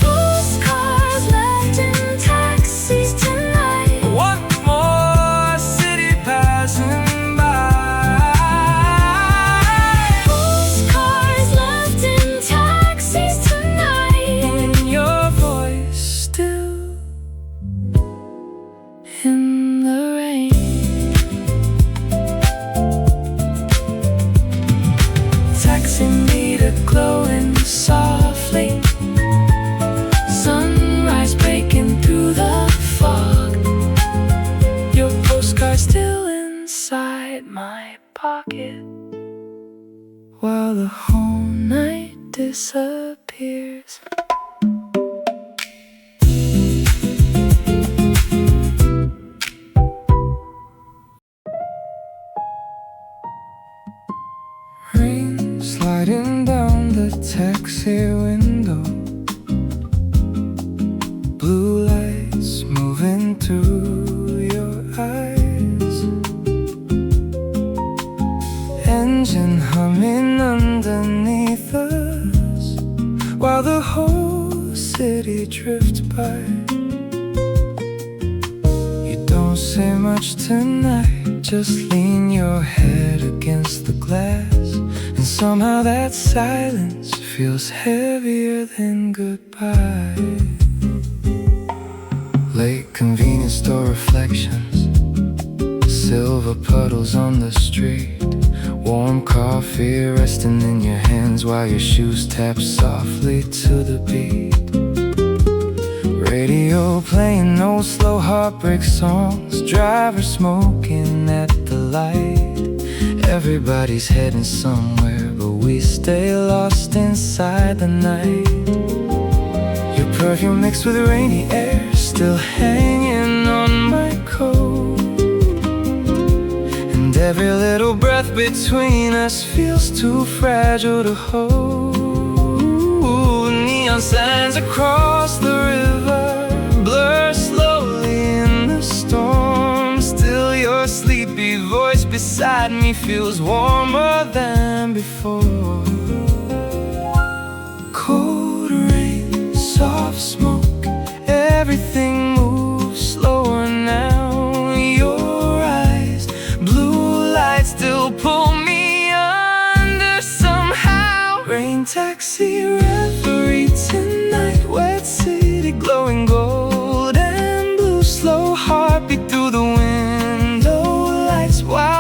postcards left in taxis tonight. One more city passing by, Postcards left in taxis tonight. and your voice still In the rain, taxi meter glowing softly, sunrise breaking through the fog. your postcard still inside my pocket, while the whole night disappears. Rain sliding down the taxi window, blue lights moving through your eyes, engine humming underneath us, while the whole city drifts by. You don't say much tonight, just lean your head against the glass, and somehow that silence feels heavier than goodbye. Late convenience store reflections, silver puddles on the street, warm coffee resting in your hands while your shoes tap softly to the beat. Radio playing old slow heartbreak songs, driver smoking at the light. Everybody's heading somewhere, but we stay lost inside the night. Your perfume mixed with rainy air, still hanging on my coat, and every little breath between us feels too fragile to hold. Neon signs across the river blur slowly in the storm, still your sleepy voice beside me feels warmer than before. Cold rain, soft smoke, everything moves slower now. Your eyes, blue lights still pull me under somehow. Rain taxi reverie tonight, wet city glowing gold and blue, slow heartbeat through the window lights. Wow.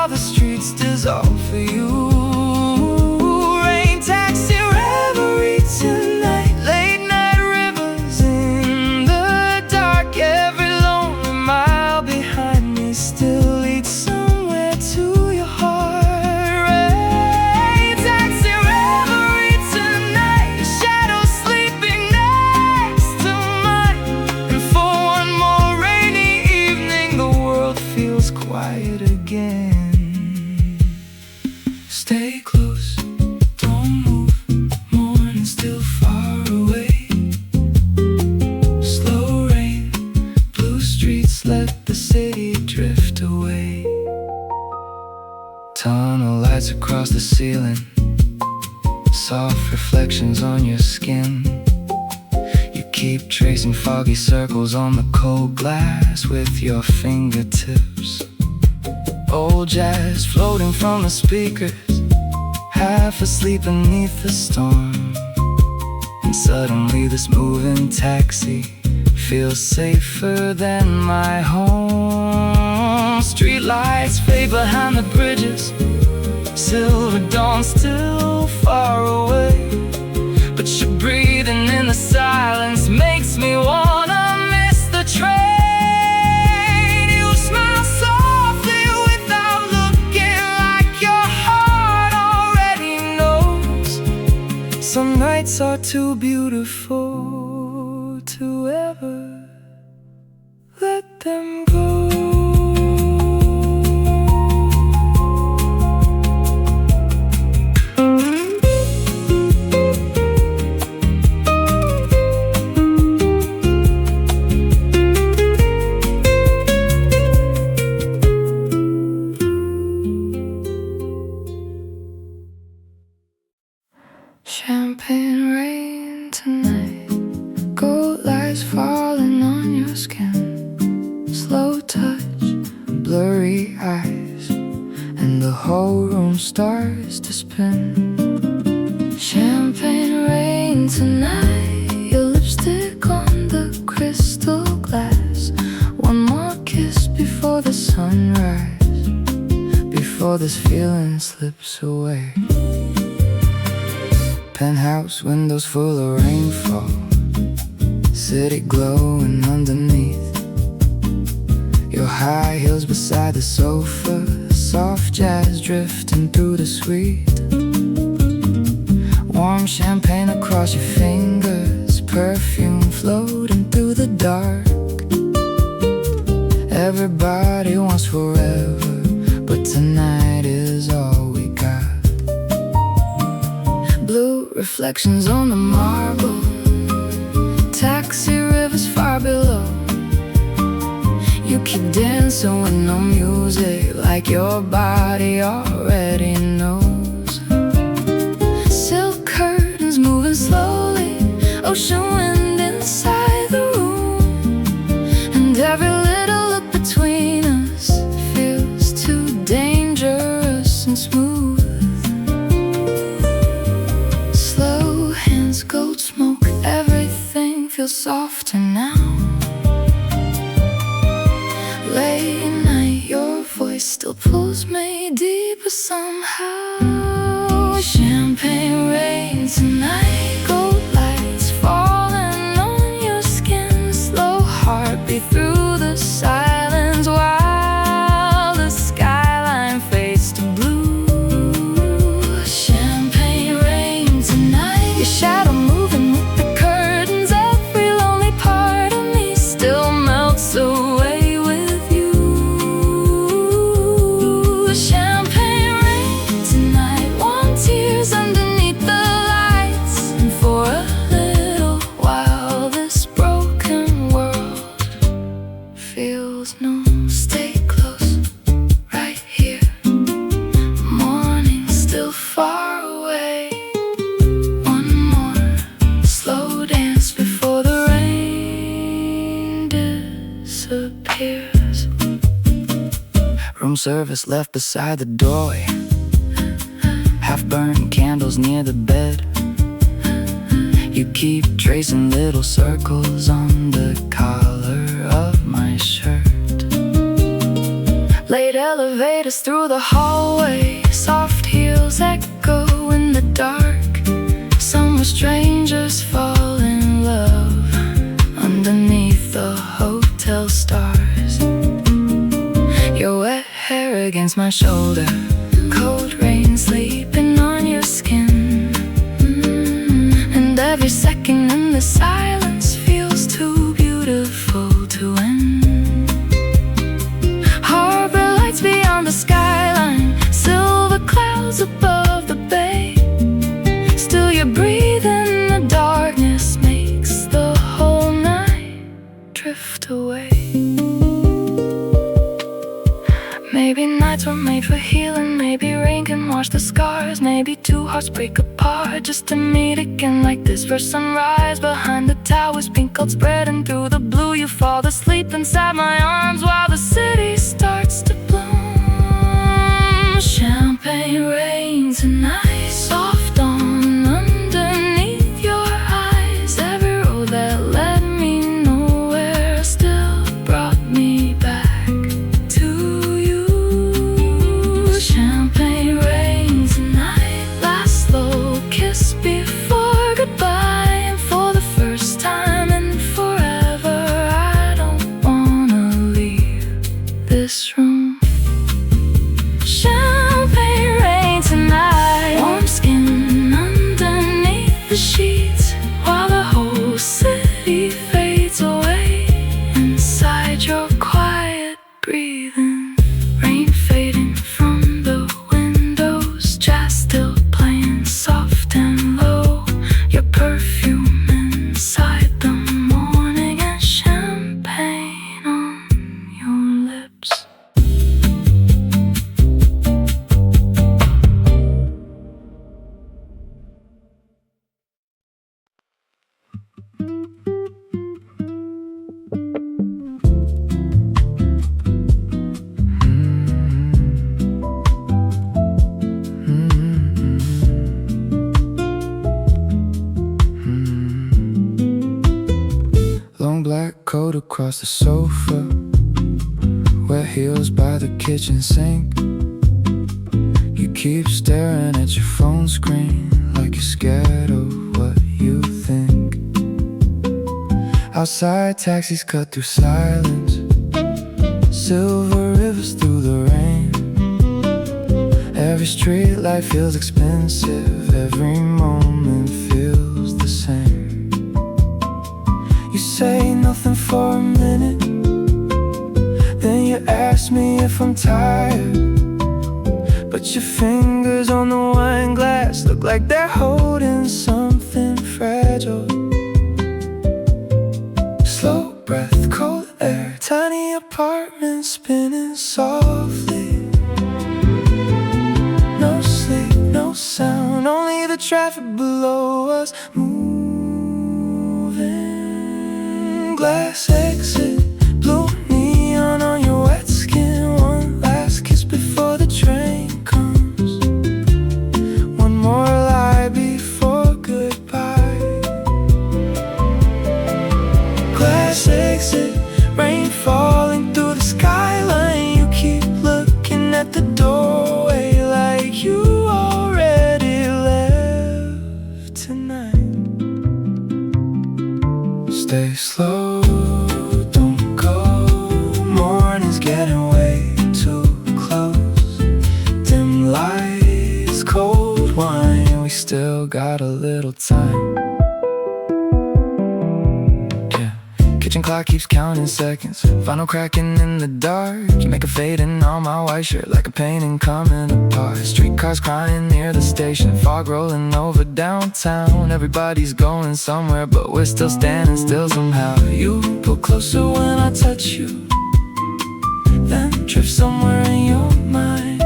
skin. You keep tracing foggy circles on the cold glass with your fingertips. Old jazz floating from the speakers, half asleep beneath the storm. And suddenly this moving taxi feels safer than my home. Streetlights fade behind the bridges, silver dawn still far away. But your breathing in the silence makes me wanna miss the train. You smile softly without looking, like your heart already knows. Some nights are too beautiful to ever let them go. Champagne rain tonight, gold lights falling on your skin, slow touch, blurry eyes, and the whole room starts to spin. Champagne rain tonight, your lipstick on the crystal glass. One more kiss before the sunrise, before this feeling slips away. Penthouse windows full of rainfall, city glowing underneath. Your high heels beside the sofa, soft jazz drifting through the suite. Warm champagne across your fingers, perfume floating through the dark. Everybody wants forever, but tonight is all we got. Blue reflections on the marble, taxi rivers far below. You keep dancing with no music, like your body already knows. Silk curtains moving slowly, ocean wind inside the room. And every little look between us feels too dangerous and smooth. Gold smoke, everything feels softer now. Late night, your voice still pulls me deeper somehow. Champagne rain tonight, gold lights falling on your skin, slow heartbeat through the silence while the skyline fades to blue. Champagne rain tonight, your shadow moving with the curtains. Every lonely part of me still melts away with you. Champagne rain tonight, warm tears underneath the lights. And for a little while this broken world feels new. Stay close, right here. Morning still far away. Slow dance before the rain disappears. Room service left beside the doorway, half-burnt candles near the bed. You keep tracing little circles on the collar of my shirt. Late elevators through the hallway, soft heels echo in the dark. Some strangers fall in love underneath the hotel stars. Your wet hair against my shoulder, cold rain sleeping on your skin. And every second in the silence feels too beautiful to end. Harbor lights beyond the skyline, silver clouds above the bay. Still you're breathing, the darkness makes the whole night drift away. Maybe nights were made for healing, maybe rain can wash the scars. Maybe two hearts break apart just to meet again like this. silver sunrise behind the towers, pink clouds spreading through the blue. You fall asleep inside my arms while the city starts to bloom. Champagne rain tonight, soft on underneath your eyes. Every road that led me nowhere still brought me back to you. Champagne rain tonight, last slow kiss before goodbye. And for the first time in forever, I don't wanna leave this room. Champagne rain tonight, warm skin underneath the sheets, while the whole city fades away inside your quiet breathing. Rain fading from the windows, jazz still playing soft and low. Your perfume inside the morning and champagne on your lips. Long black coat across the sofa, wet heels by the kitchen sink. You keep staring at your phone screen like you're scared of what you think. Outside, taxis cut through silence, silver rivers through the rain. Every street light feels expensive, every moment feels the same. You say nothing for a minute, then you ask me if I'm tired. But your fingers on the wine glass look like they're holding something fragile. Slow breath, cold air, tiny apartment spinning softly. No sleep, no sound, only the traffic below us moving. Glass exit, blue neon on your wet skin. One last kiss before the train comes. One more lie before goodbye. Glass exit, rain falling through the skyline. You keep looking at the doorway like you already left tonight. Stay slow, don't go. Morning's getting way too close. Dim lights, cold wine, we still got a little time. Yeah, kitchen clock keeps counting seconds, vinyl cracking in the dark. You make a fading on my white shirt like a painting coming apart. Streetcars crying near the station, fog rolling over downtown. Everybody's going somewhere, but we're still standing still somehow. You pull closer when I touch you, then drift somewhere in your mind,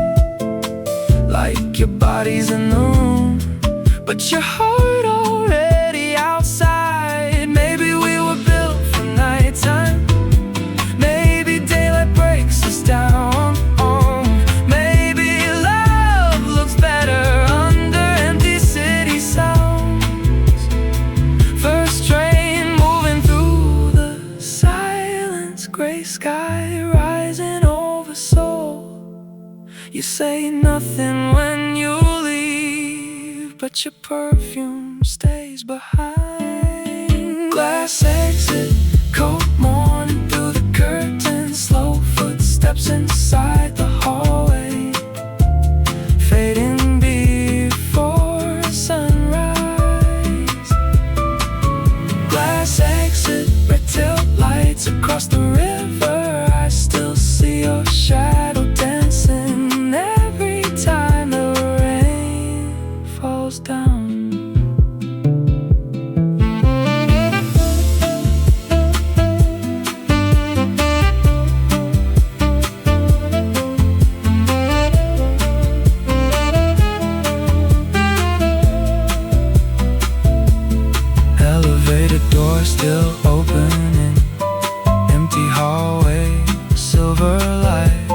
like your body's in the room, but your heart already outside. Maybe we were built for nighttime, maybe daylight breaks us down. Maybe love looks better under empty city sounds. First train moving through the silence, gray sky rising over soul. You say nothing when you leave, but your perfume stays behind. Glass exit, cold morning through the curtains. Slow footsteps inside the hallway, fading before sunrise. Glass exit, red tail lights across the river. I still see your shadow dancing every time the rain falls down. door still opening, empty hallway, silver light,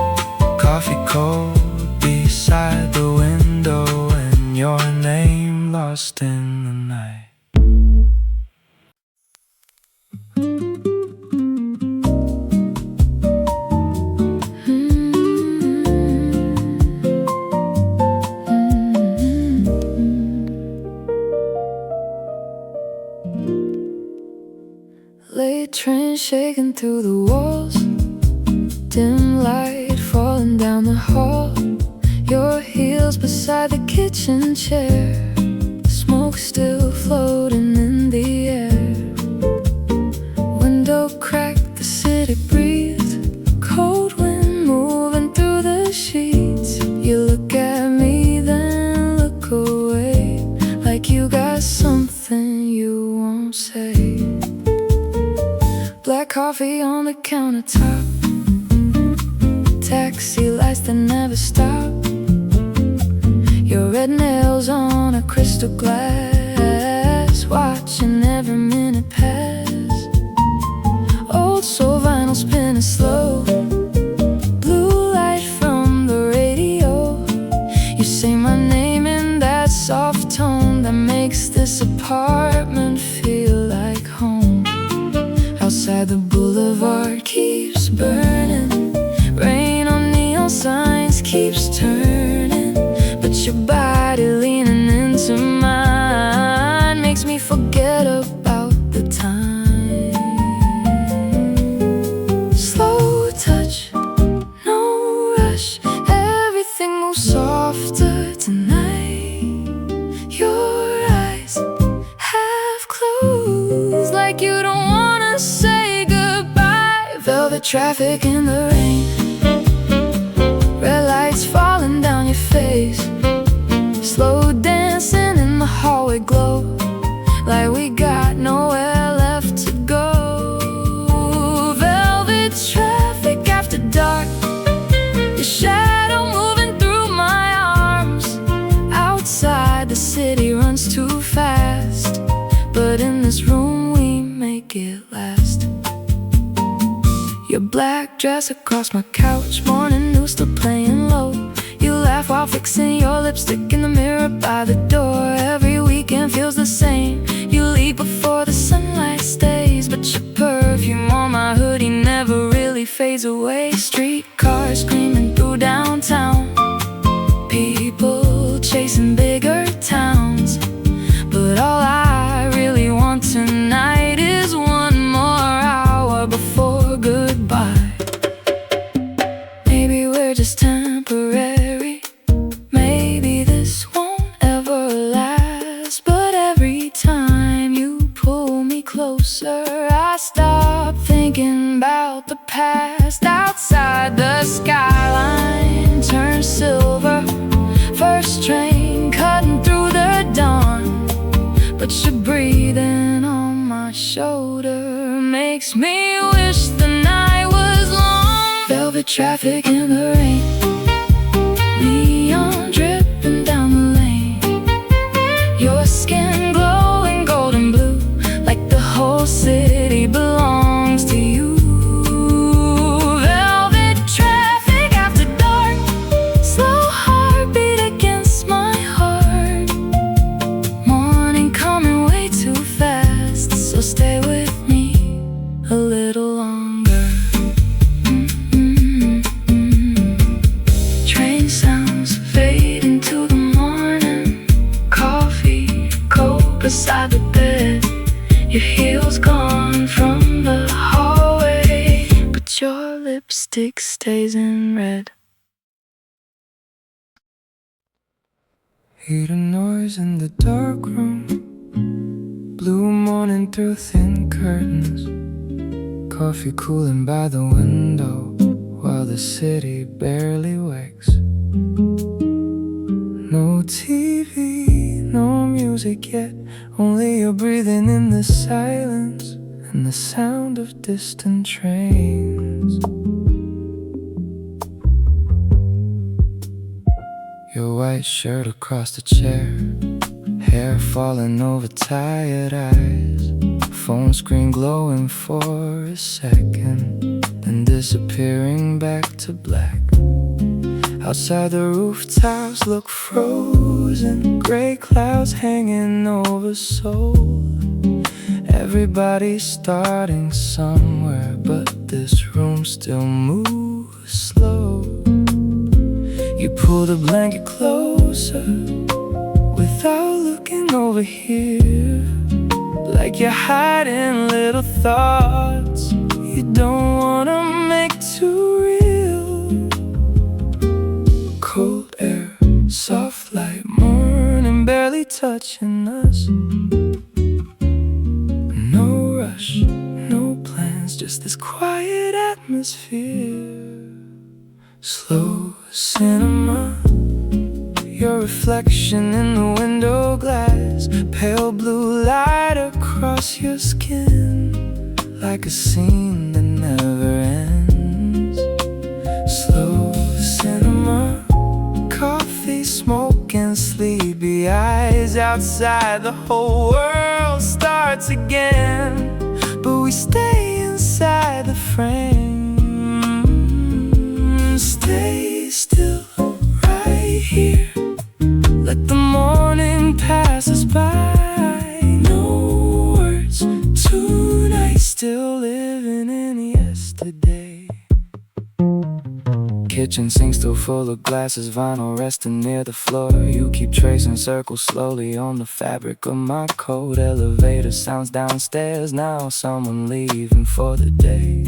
coffee cold beside the window, and your name lost in the night. Late train shaking through the walls, dim light falling down the hall, your heels beside the kitchen chair, smoke still floating in the air. Window cracked, the city breathed, cold wind moving through the sheets. You look at me then look away, like you got something you won't say. Black coffee on the countertop, taxi lights that never stop, your red nails on a crystal glass, watching every minute pass. Old soul vinyl spinning slow, blue light from the radio. You say my name in that soft tone that makes this apartment feel like home. Outside the boulevard keeps burning, rain on neon signs keeps turning, but your body leaning into mine makes me forget about the time. Slow touch, no rush, everything moves softer tonight. Your eyes have closed like you don't wanna say goodbye. Velvet traffic in the rain, red lights falling down your face, slow dancing in the hallway glow, like we got nowhere left to go. Velvet traffic after dark, your shadow moving through my arms. Outside the city runs too fast, but in this room we make it last. Your black dress across my couch, morning news still playing low. You laugh while fixing your lipstick in the mirror by the door. Every weekend feels the same, you leave before the sunlight stays, but your perfume on my hoodie never really fades away. Streetcars screaming through downtown, people chasing bigger towns, but all I really want tonight is one more hour before goodbye. Maybe we're just temporary, maybe this won't ever last, but every time you pull me closer I stop thinking about the past. Outside the skyline turns silver, first train cutting through the dawn, but your breathing on my shoulder makes me wish the night was long. Velvet traffic in the rain, neon dripping down the lane, your skin glowing golden blue, like the whole city belongs to you. Velvet traffic after dark, slow heartbeat against my heart, morning coming way too fast, so stay with me a little longer. Train sounds fade into the morning, coffee cold beside the bed, your heels gone from the hallway, but your lipstick stays in red. Hear the noise in the dark room, blue morning through thin curtains, coffee cooling by the window while the city barely wakes. No TV, no music yet, only your breathing in the silence and the sound of distant trains. Your white shirt across the chair, hair falling over tired eyes, phone screen glowing for a second, then disappearing back to black. Outside the rooftops look frozen, gray clouds hanging over Seoul. Everybody's starting somewhere, but this room still moves slow. You pull the blanket closer without looking over here, like you're hiding little thoughts you don't wanna make too real. Cold air, soft light, morning barely touching us. No rush, no plans, just this quiet atmosphere. Slow cinema, your reflection in the window glass, pale blue light across your skin, like a scene that never ends. Slow cinema, coffee, smoke and sleepy eyes. Outside the whole world starts again, but we stay inside the frame. Stay still right here, let the morning pass us by. No words tonight, still living in yesterday. Kitchen sink still full of glasses, vinyl resting near the floor. You keep tracing circles slowly on the fabric of my coat. Elevator sounds downstairs now, someone leaving for the day.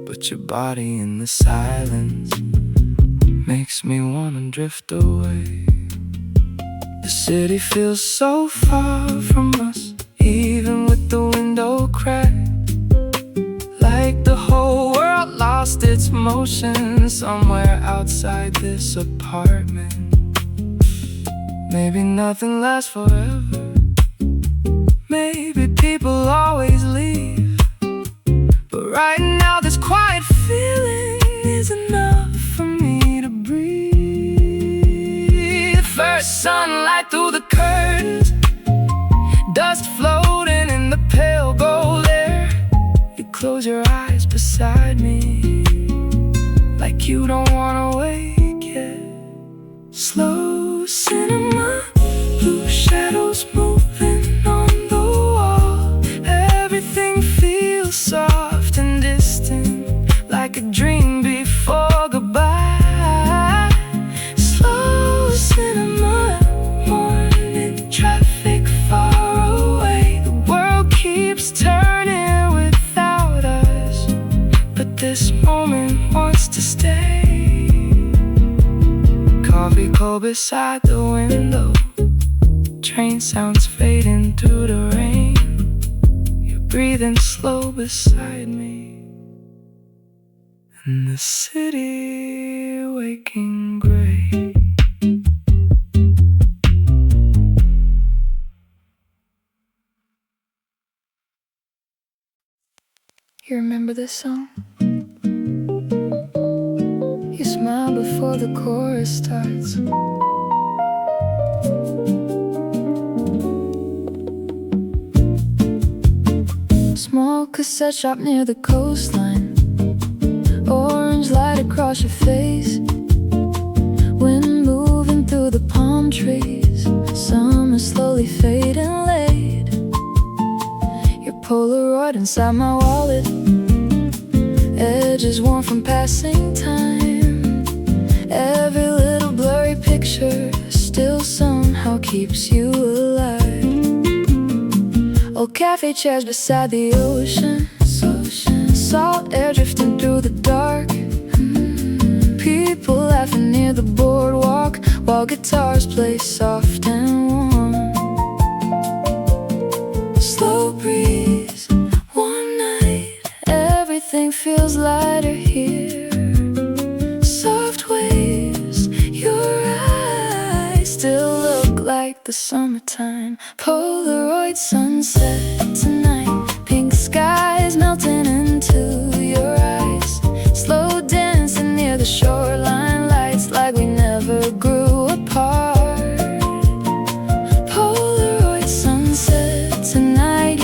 But your body in the silence makes me wanna drift away. The city feels so far from us, even with the window cracked, like the whole world lost its motion somewhere outside this apartment. Maybe nothing lasts forever, maybe people always leave, but right now this quiet feeling is enough for me to breathe. First sunlight through the curtains, dust floating in the pale gold air. You close your eyes beside me, like you don't wanna wake yet. Slow cinema, blue shadows moving on the wall. Everything feels soft and distant, like a dream before goodbye. Slow cinema, morning traffic far away. The world keeps turning without us, but this moment wants to stay. Coffee cold beside the window, train sounds fading through the rain. You're breathing slow beside me, and the city waking gray. You remember this song? You smile before the chorus starts. Small cassette shop near the coastline, orange light across your face, wind moving through the palm trees, summer slowly fading late. Your Polaroid inside my wallet, edges worn from passing time. Every little blurry picture still somehow keeps you alive. Old cafe chairs beside the ocean, salt air drifting through the dark. People laughing near the boardwalk while guitars play soft and warm. Slow breeze, one night, everything feels lighter here. Soft waves, your eyes still look like the summertime. Polaroid sunset tonight, pink skies melting into your eyes. Slow dancing near the shoreline, lights like we never grew apart. Polaroid sunset tonight,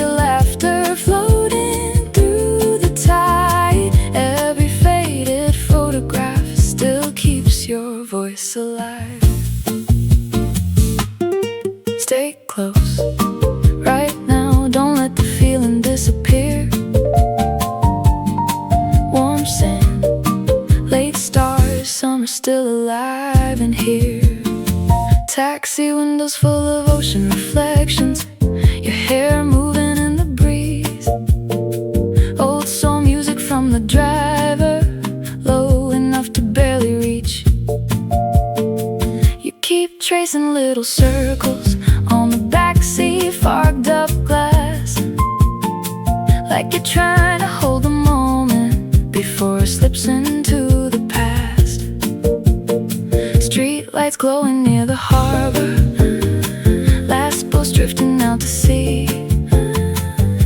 try to hold the moment before it slips into the past. Street lights glowing near the harbor, last boats drifting out to sea.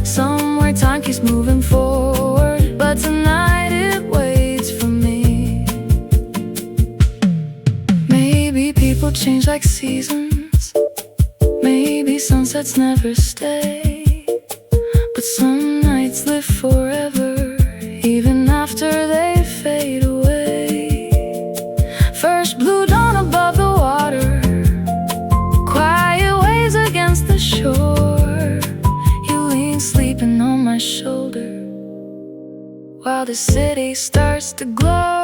Somewhere time keeps moving forward, but tonight it waits for me. Maybe people change like seasons, maybe sunsets never stay, but some nights live forever, even after they fade away. First blue dawn above the water, quiet waves against the shore. You lean sleeping on my shoulder, while the city starts to glow.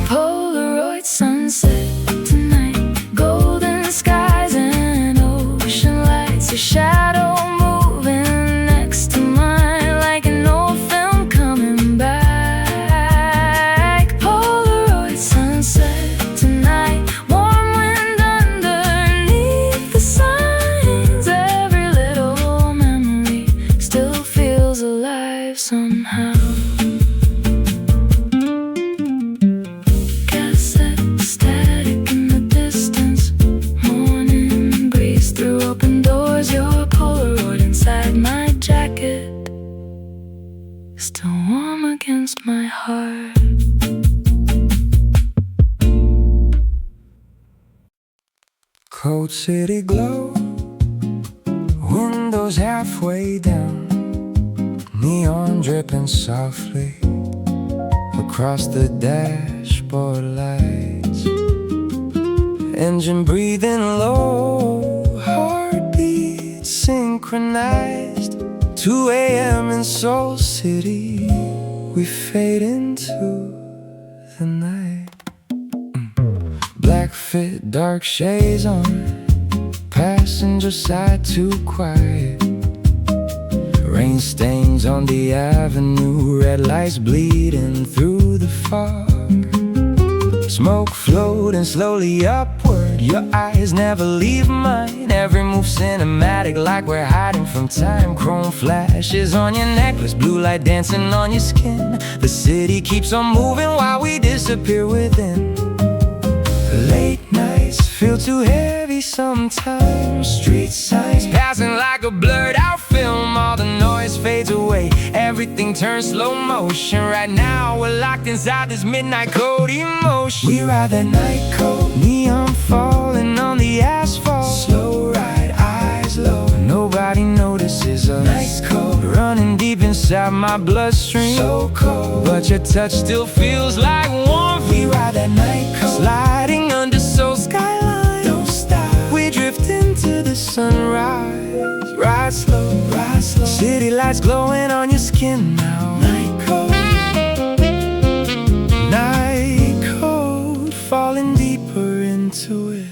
Polaroid sunset tonight, golden skies and ocean lights. Your shadow moving next to mine, like an old film coming back. Polaroid sunset tonight, warm wind underneath the signs. Every little memory still feels alive somehow. Cassette static in the distance, morning breeze through open doors. Your Polaroid inside my jacket, still warm against my heart. Cold city glow, windows halfway down, neon dripping softly across the dashboard lights. Engine breathing low, heartbeat synchronized. 2 a.m. in Soul City, we fade into the night. Black fit, dark shades on, passenger side too quiet. Rain stains on the avenue, red lights bleeding through the fog. Smoke floating slowly upward, your eyes never leave mine. Every move cinematic, like we're hiding from time. Chrome flashes on your necklace, blue light dancing on your skin. The city keeps on moving while we disappear within. Late nights feel too heavy sometimes. Street signs passing like a blurred out film. All the noise fades away, everything turns slow motion. Right now we're locked inside this midnight code emotion. We ride that night code, neon falling on the asphalt. Slow ride, eyes low, nobody notices us. Night code running deep inside my bloodstream. So cold, but your touch still feels like warmth. We ride that night code, sliding under soul skyline. Don't stop, we drift into the sunrise. Ride slow, ride slow. City lights glowing on your skin now. Night code, night code, falling deeper into it.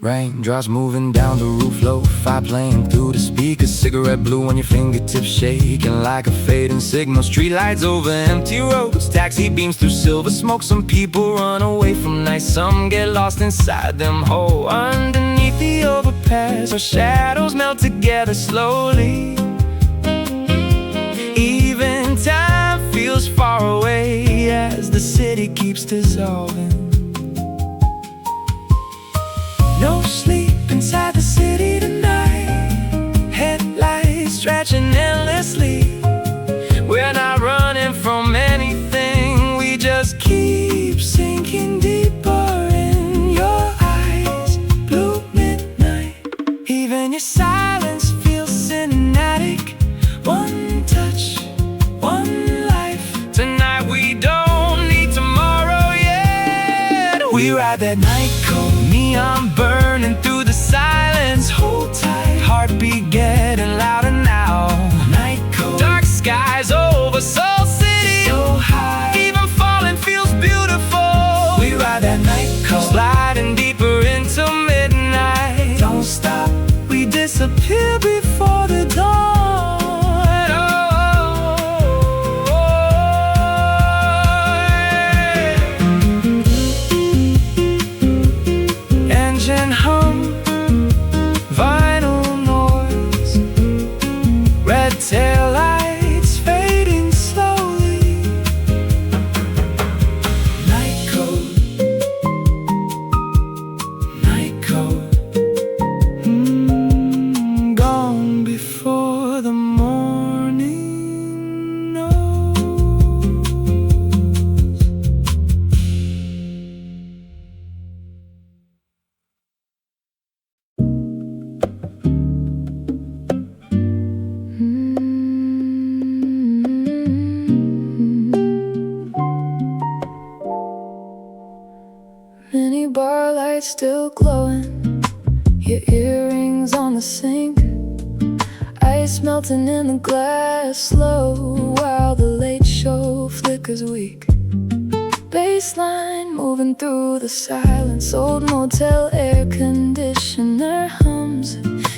Raindrops moving down the roof, lo-fi playing through the speakers. Cigarette blue on your fingertips, shaking like a fading signal. Streetlights over empty roads, taxi beams through silver smoke. Some people run away from night, some get lost inside them whole. Underneath the overpass, our shadows melt together slowly. Even time feels far away as the city keeps dissolving. No sleep inside the city tonight, headlights stretching endlessly. We're not running from anything, we just keep sinking deeper in your eyes. Blue midnight, even your silence feels cinematic. One touch, one life. Tonight we don't need tomorrow yet. We ride that night code, neon burning through the silence. Hold tight, heartbeat getting louder now. Night code, dark skies over Soul City. So high, even falling feels beautiful. We ride that night code, sliding deeper into midnight. Don't stop, we disappear before the dawn. Engine hum, still glowing, your earrings on the sink, ice melting in the glass slow while the late show flickers weak. Bassline moving through the silence, old motel air conditioner hums.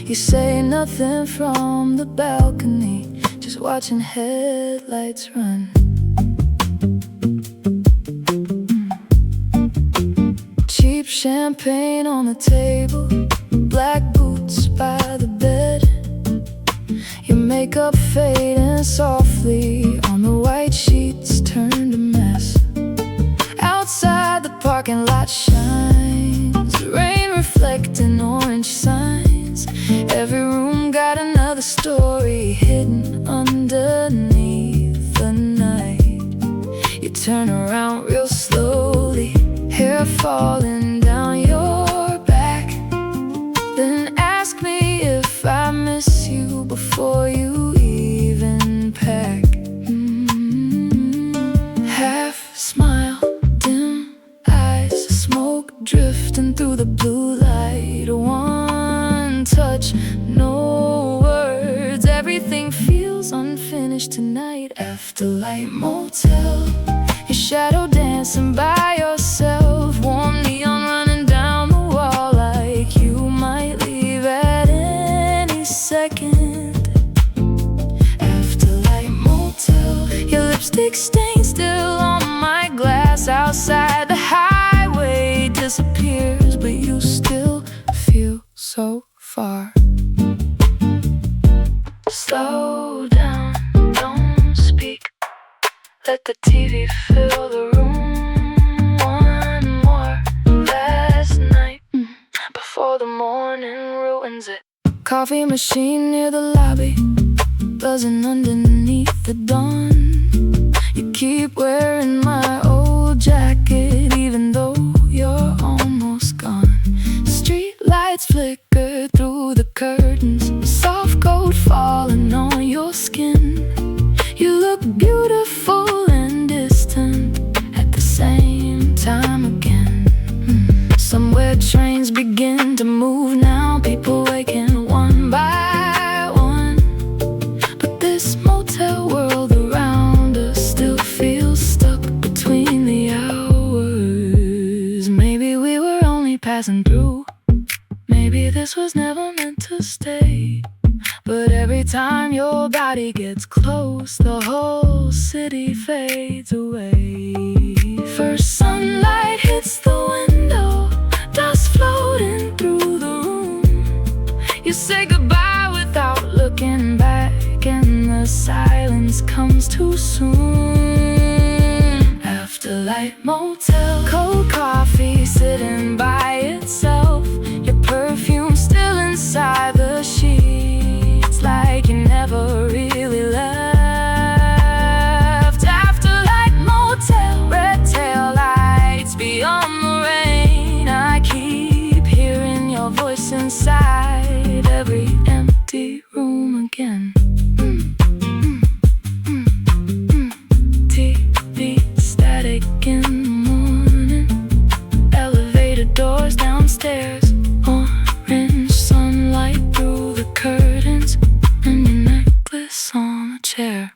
You say nothing from the balcony, just watching headlights run. Cheap champagne on the table, black boots by the bed, your makeup fading softly on the white sheets turned a mess. Outside the parking lot shines, rain reflecting orange signs. Every room got another story hidden underneath the night. You turn around real slowly, hair falling down your back, then ask me if I miss you before you even pack. Half smile, dim eyes, smoke drifting through the blue light. One touch, no words, everything feels unfinished tonight. Afterlight Motel, your shadow dancing by yourself, warm neon running down the wall like you might leave at any second. Afterlight Motel, your lipstick stain still on my glass. Outside the highway disappears, but you still feel so far. Slow down, don't speak, let the TV fill the room. One more last night before the morning ruins it. Coffee machine near the lobby, buzzing underneath the dawn. You keep wearing my old jacket even though you're almost gone. Street lights flicker through the curtains, soft coat falling on your skin. You look beautiful and distant at the same time again. Somewhere trains begin to move now, people waking one by one. But this motel world around us still feels stuck between the hours. Maybe we were only passing through, maybe this was never meant to stay. But every time your body gets close, the whole city fades away. First sunlight hits the window, dust floating through the room. You say goodbye without looking back, and the silence comes too soon. Afterlight Motel, cold coffee sitting by itself, your perfume still inside the sheets, like you never really left. Afterlight Motel, red tail lights beyond the rain. I keep hearing your voice inside every empty room again. TV static in the morning, elevator doors downstairs, orange sunlight through the curtains, and your necklace on a chair.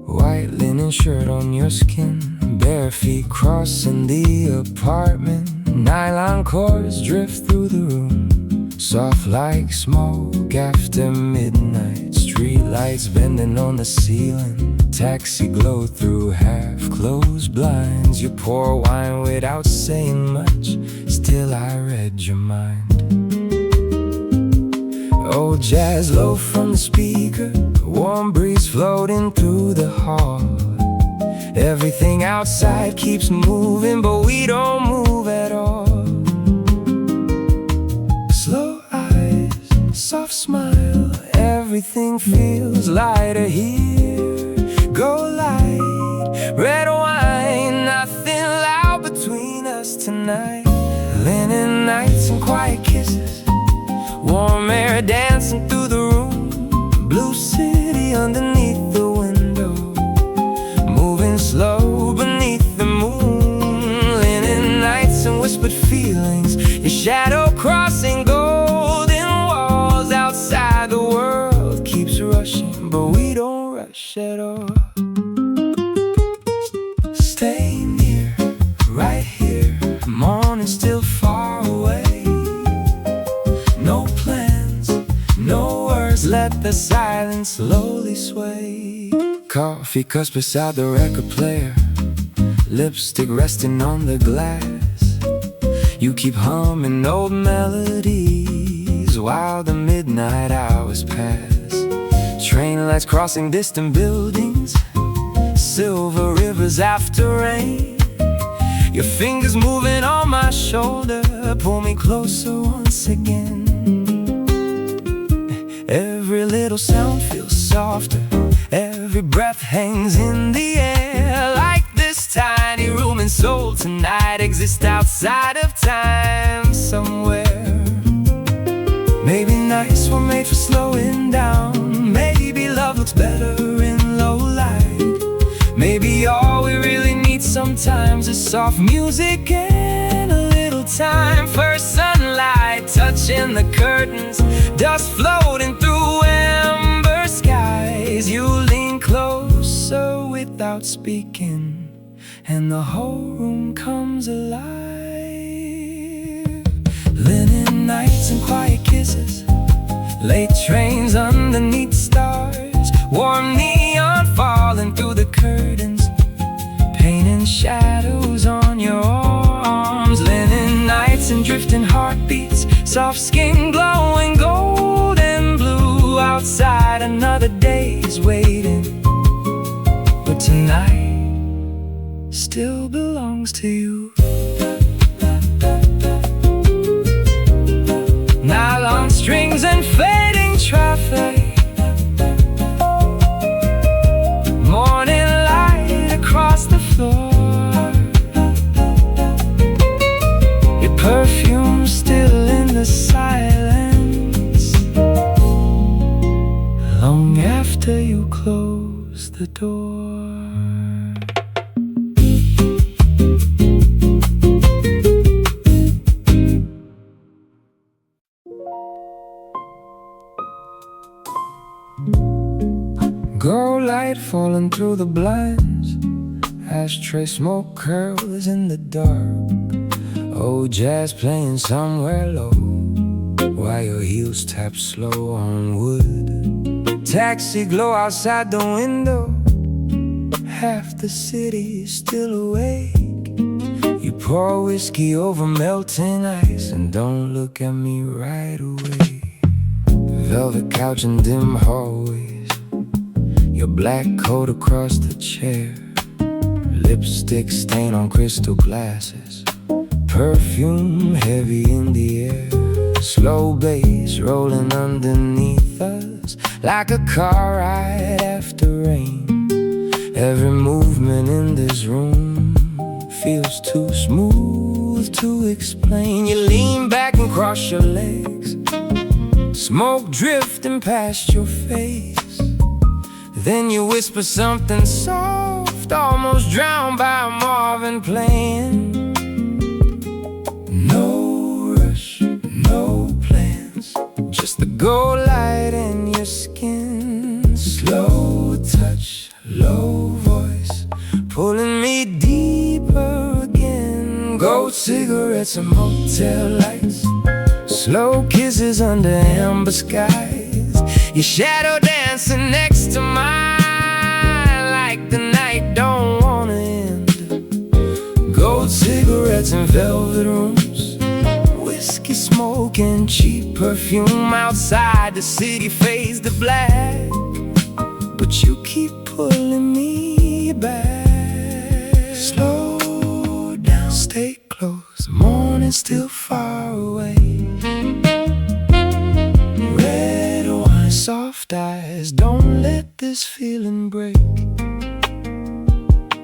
White linen shirt on your skin, bare feet crossing the apartment. Nylon cords drift through the room, soft like smoke after midnight. Street lights bending on the ceiling, taxi glow through half-closed blinds. You pour wine without saying much, still I read your mind. Old jazz low from the speaker, warm breeze floating through the hall. Everything outside keeps moving, but we don't move at all. Slow eyes, soft smile, everything feels lighter here. Go light, red wine, nothing loud between us tonight. Linen nights and quiet kisses, warm air dancing but we don't rush at all. Stay near, right here. Morning's still far away. No plans, no words, let the silence slowly sway. Coffee cups beside the record player, lipstick resting on the glass. You keep humming old melodies while the midnight hours pass. Train lights crossing distant buildings, silver rivers after rain. Your fingers moving on my shoulder, pull me closer once again. Every little sound feels softer, every breath hangs in the air. Like this tiny room and soul tonight exist outside of time somewhere. Maybe nights were made for slowing down. Maybe love looks better in low light. Maybe all we really need sometimes is soft music and a little time. First sunlight touching the curtains, dust floating through amber skies. You lean closer without speaking, and the whole room comes alive. Linen nights and quiet kisses, late trains underneath stars, warm neon falling through the curtains, painting shadows on your arms. Linen nights and drifting heartbeats, soft skin glowing gold and blue. Outside another day is waiting, but tonight still belongs to you. Nylon strings and fading traffic, morning light across the floor. Your perfume still in the silence, long after you close the door. Grow light falling through the blinds, ashtray smoke curls in the dark. Oh, jazz playing somewhere low, while your heels tap slow on wood. Taxi glow outside the window, half the city is still awake. You pour whiskey over melting ice, and don't look at me right away. Velvet couch and dim hallways, your black coat across the chair, lipstick stain on crystal glasses, perfume heavy in the air. Slow bass rolling underneath us like a car ride after rain. Every movement in this room feels too smooth to explain. You lean back and cross your legs, smoke drifting past your face. Then you whisper something soft, almost drowned by Marvin playing. No rush, no plans, just the gold light in your skin. Slow touch, low voice, pulling me deeper again. Gold cigarettes and motel lights, slow kisses under amber skies. Your shadow dancing next to mine, like the night don't wanna end. Gold cigarettes and velvet rooms, whiskey smoke and cheap perfume. Outside the city fades to black, but you keep pulling me back. Slow down, stay close, the morning's still far away. Red wine, soft eyes, don't let this feeling break.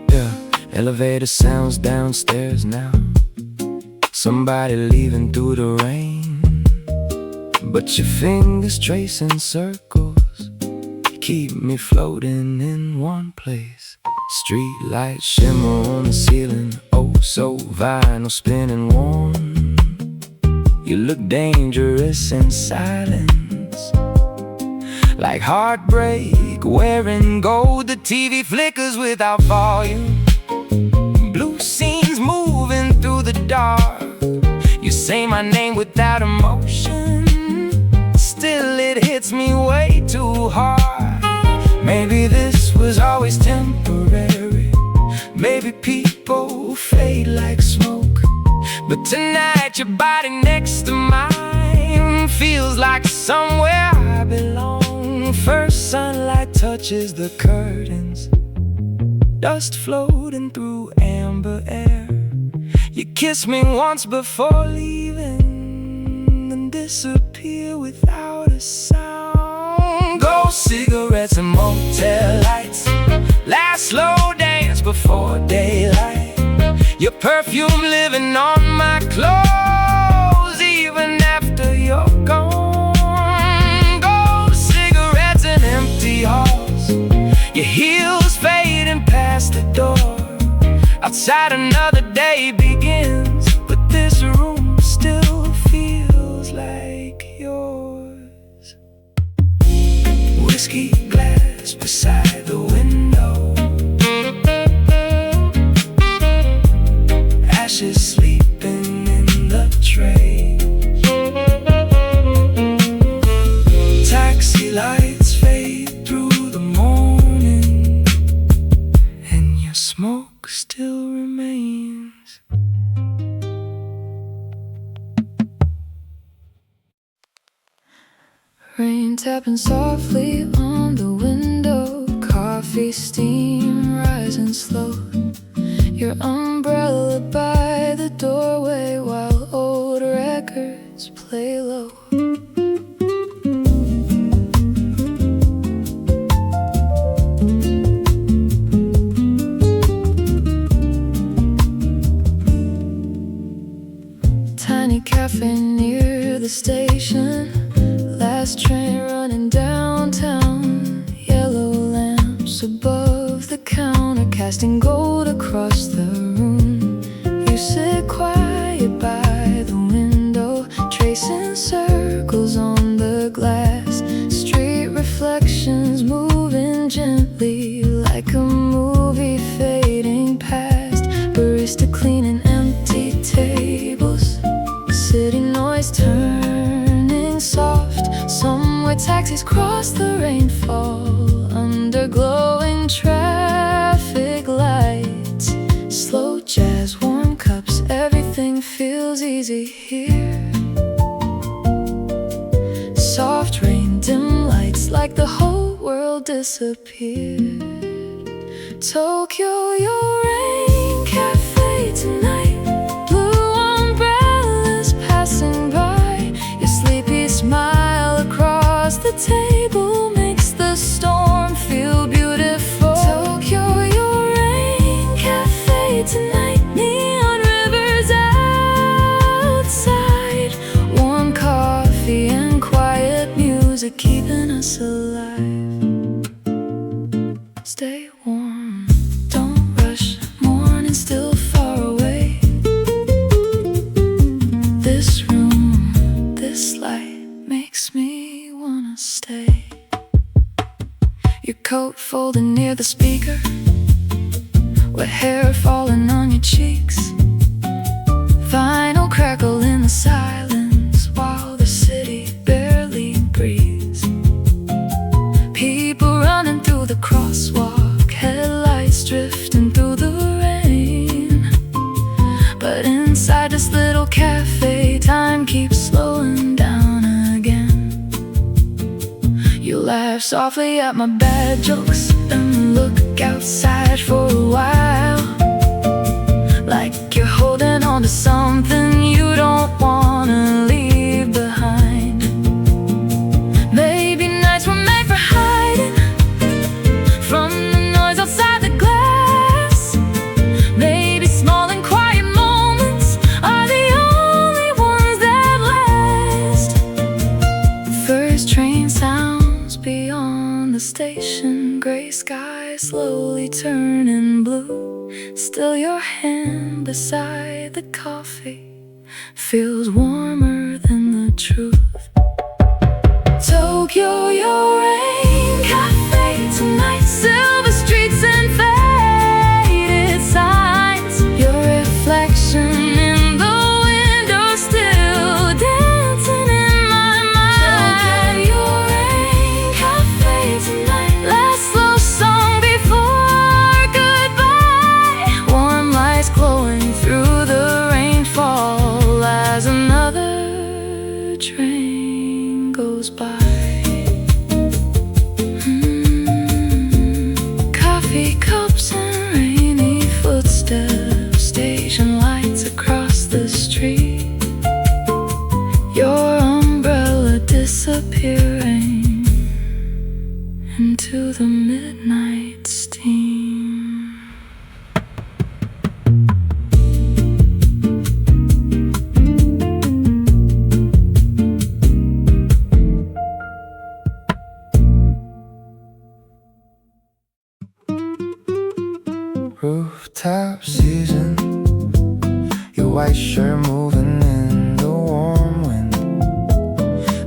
Yeah, elevator sounds downstairs now, somebody leaving through the rain. But your fingers tracing circles keep me floating in one place. Street lights shimmer on the ceiling, oh so vinyl spinning warm. You look dangerous in silence, like heartbeat break. Wearing gold, the TV flickers without volume. Blue scenes moving through the dark. You say my name without emotion, still it hits me way too hard. Maybe this was always temporary. Maybe people fade like smoke. But tonight your body next to mine feels like somewhere I belong. First sunlight touches the curtains, dust floating through amber air. You kiss me once before leaving, then disappear without a sound. Ghost cigarettes and motel lights, last slow dance before daylight. Your perfume living on my clothes even after you're gone. Ghost cigarettes and empty halls, your heels fading past the door. Outside another day begins, but this room still feels like yours. Whiskey glass beside the window, ashes sleeping in the tray. Taxi lights fade through the morning, and your smoke still remains. Rain tapping softly on the window, coffee steam rising slow. Your umbrella by the doorway while old records play low. Tiny cafe near the station, last train running downtown. Yellow lamps above the counter casting gold across the room. You sit quiet by the window, tracing circles on the glass. Street reflections moving gently like a movie fading past. Barista cleaning empty tables, city noise turning soft. Somewhere taxis cross the rainfall under glowing traffic lights. Slow jazz, warm cups, everything feels easy here. Soft rain, dim lights, like the whole world disappeared. Tokyo, your rain cafe tonight. Blue umbrellas passing by. Your sleepy smile across the table makes the storm feel beautiful. Tokyo, your rain cafe tonight. Neon rivers outside, warm coffee and quiet music keeping us alive. Stay warm, don't rush, morning still far away. This room, this light makes me wanna stay. Your coat folded near the speaker, wet hair falling on your cheeks. Vinyl crackle in the silence while the city barely breathes. People running through the crosswalk, headlights drifting through the rain. But inside this little cafe, time keeps slowing down again. You laugh softly at my bad jokes and look outside for a while, like you're holding on to something you don't wanna leave behind. Maybe nights were made for hiding from the noise outside the glass. Maybe small and quiet moments are the only ones that last. First train sounds beyond the station, gray sky slowly turning blue. Still your hand beside the coffee feels warmer than the truth. Tokyo, your rain to the midnight steam. Rooftop season, your white shirt moving in the warm wind.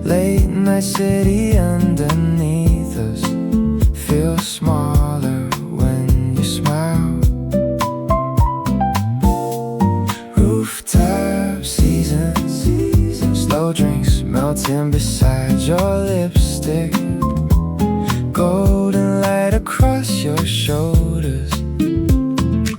Late night city underneath us, feel smaller when you smile. Rooftop season, slow drinks melting beside your lipstick. Golden light across your shoulders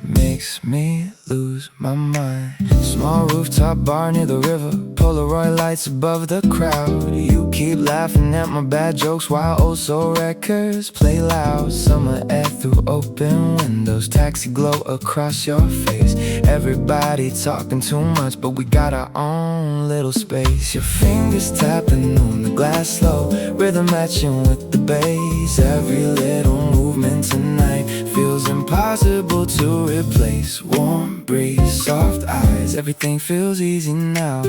makes me lose my mind. Small rooftop bar near the river, Polaroid lights above the crowd. You keep laughing at my bad jokes while old-soul records play loud. Summer air through open windows, taxi glow across your face. Everybody talking too much, but we got our own little space. Your fingers tapping on the glass slow, rhythm matching with the bass. Every little movement tonight feels impossible to replace. Warm breeze, soft eyes, everything feels easy now.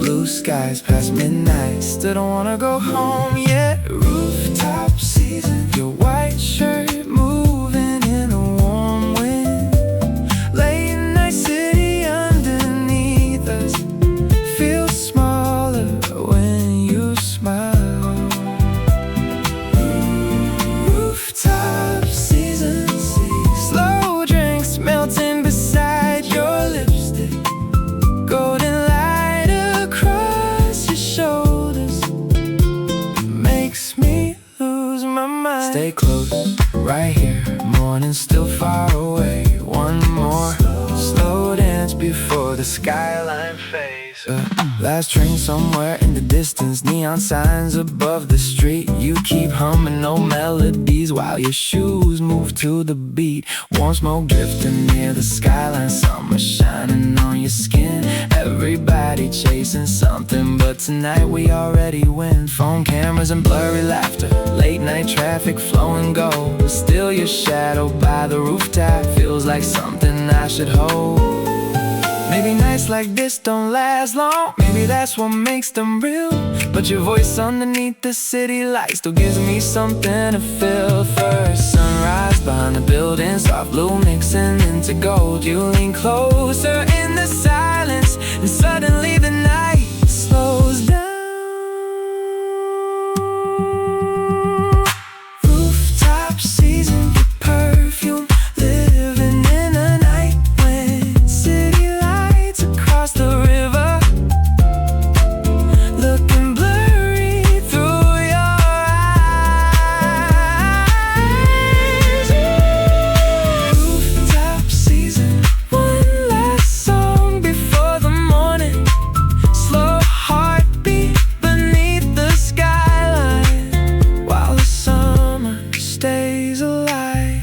Blue skies past midnight, still don't wanna go home yet. Rooftop season, your white shirt moving in a warm wind. Late night city underneath us, feel smaller when you smile. Rooftop season, slow drinks melting beside your lipstick. Golden light across your shoulders makes me lose my mind. Stay close, right here, morning still far away. One more slow dance before the skyline fades. Last train somewhere in the distance, neon signs above the street. You keep humming old melodies while your shoes move to the beat. Warm smoke drifting near the skyline, summer shining on your skin. Everybody chasing something, but tonight we already win. Phone cameras and blurry laughter, late night traffic flow and go. Still your shadow by the rooftop feels like something I should hold. Maybe nights like this don't last long, maybe that's what makes them real. But your voice underneath the city lights still gives me something to feel. First sunrise behind the building, soft blue mixing into gold. You lean closer in the silence, and suddenly the night slows down. Rooftop season, your perfume, living in a night when city lights across the river, looking blurry through your eyes. Rooftop season, one last song before the morning. Slow heartbeat beneath the skyline while the summer stays alive.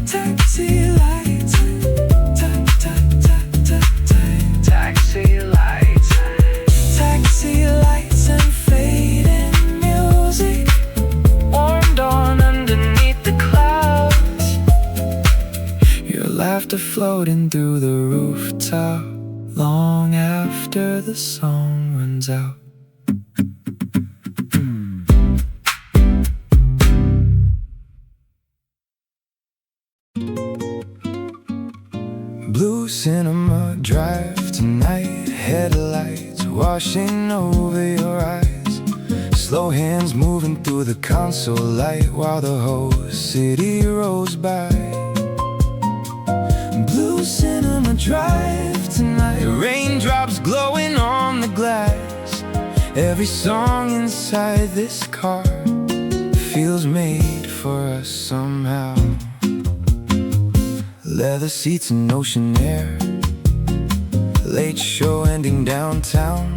Taxi lights, taxi lights, taxi lights and fading music. Warm dawn underneath the clouds. Your laughter floating through the rooftop long after the song runs out. Blue cinema drive tonight, headlights washing over your eyes. Slow hands moving through the console light while the whole city rolls by. Blue cinema drive tonight, raindrops glowing on the glass. Every song inside this car feels made for us somehow. Leather seats and ocean air, late show ending downtown.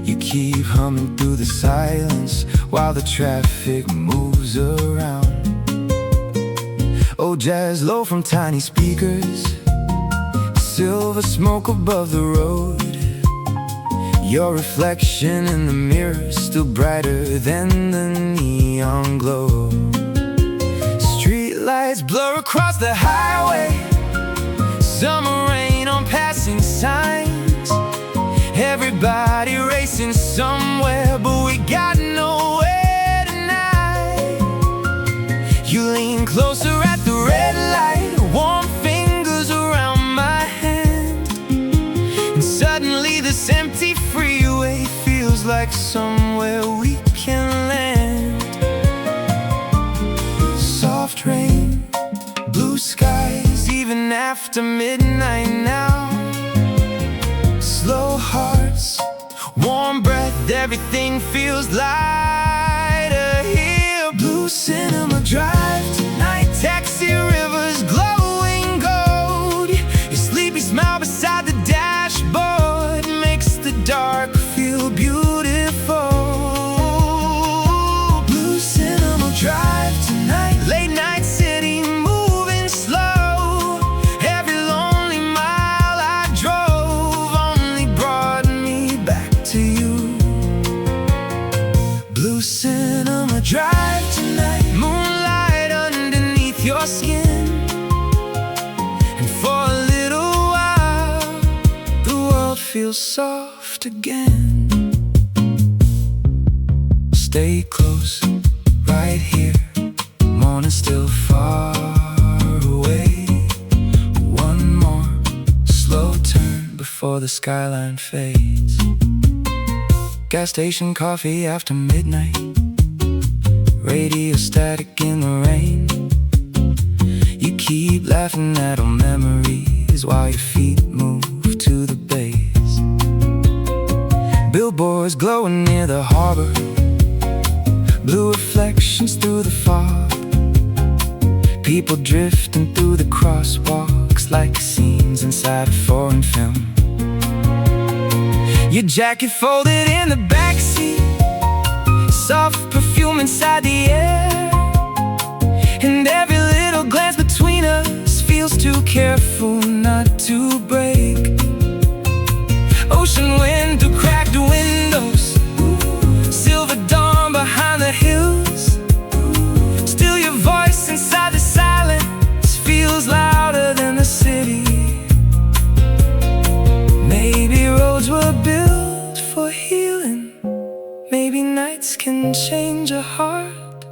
You keep humming through the silence while the traffic moves around. Oh, jazz low from tiny speakers, silver smoke above the road. Your reflection in the mirror still brighter than the neon glow. Street lights blur across the highway, summer rain on passing signs. Everybody racing somewhere, but we got nowhere tonight. You lean closer at the red light, warm fingers around my hand, and suddenly this empty freeway feels like somewhere we can land. Soft rain, blue skies, even after midnight now. Slow hearts, warm breath, everything feels lighter here. Blue cinema drive tonight, taxi rivers glowing gold. Your sleepy smile beside the dashboard makes the dark feel beautiful. Blue cinema drive tonight, late night city moving slow. Every lonely mile I drove only brought me back to you. Blue cinema drive tonight, moonlight underneath your skin, and for a little while the world feels soft again. Stay close, right here, morning's still far away. One more slow turn before the skyline fades. Gas station coffee after midnight, radio static in the rain. You keep laughing at old memories while your feet move to the bass. Billboards glowing near the harbor, blue reflections through the fog. People drifting through the crosswalks like scenes inside a foreign film. Your jacket folded in the backseat, soft perfume inside the air, and every little glance between us feels too careful not to break. Ocean wind through cracked windows, silver dawn behind the hills. Still your voice inside the silence feels louder than the city. Maybe roads were built for healing, maybe nights can change a heart.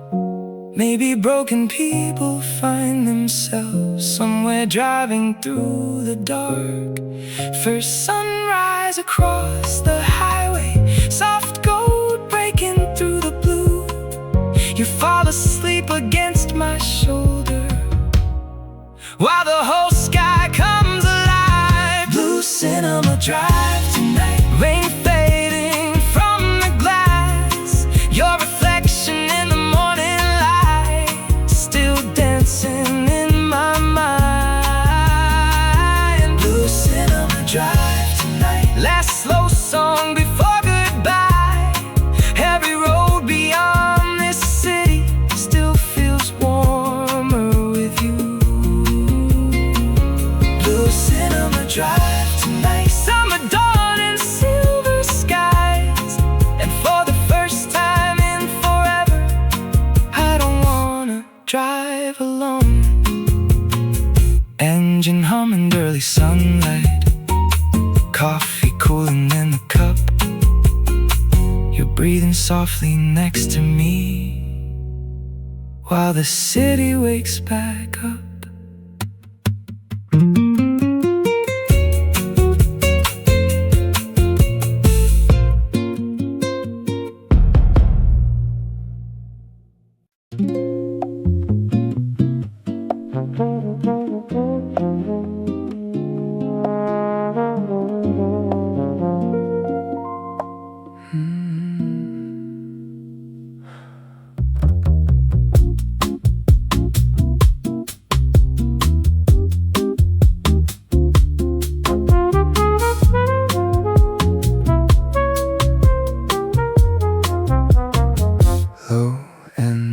Maybe broken people find themselves somewhere driving through the dark. First sunrise across the highway, soft gold breaking through the blue. You fall asleep against my shoulder while the whole sky comes alive. Blue cinema drive tonight, rain fading from the glass. Your reflection in the morning light still dancing in my mind. Blue cinema drive tonight, last slow song before goodbye. Every road beyond this city still feels warmer with you. Blue cinema drive tonight, summer dawn and silver skies, and for the first time in forever I don't wanna drive alone. Engine humming, early sunlight, coffee cooling in the cup. You're breathing softly next to me while the city wakes back up.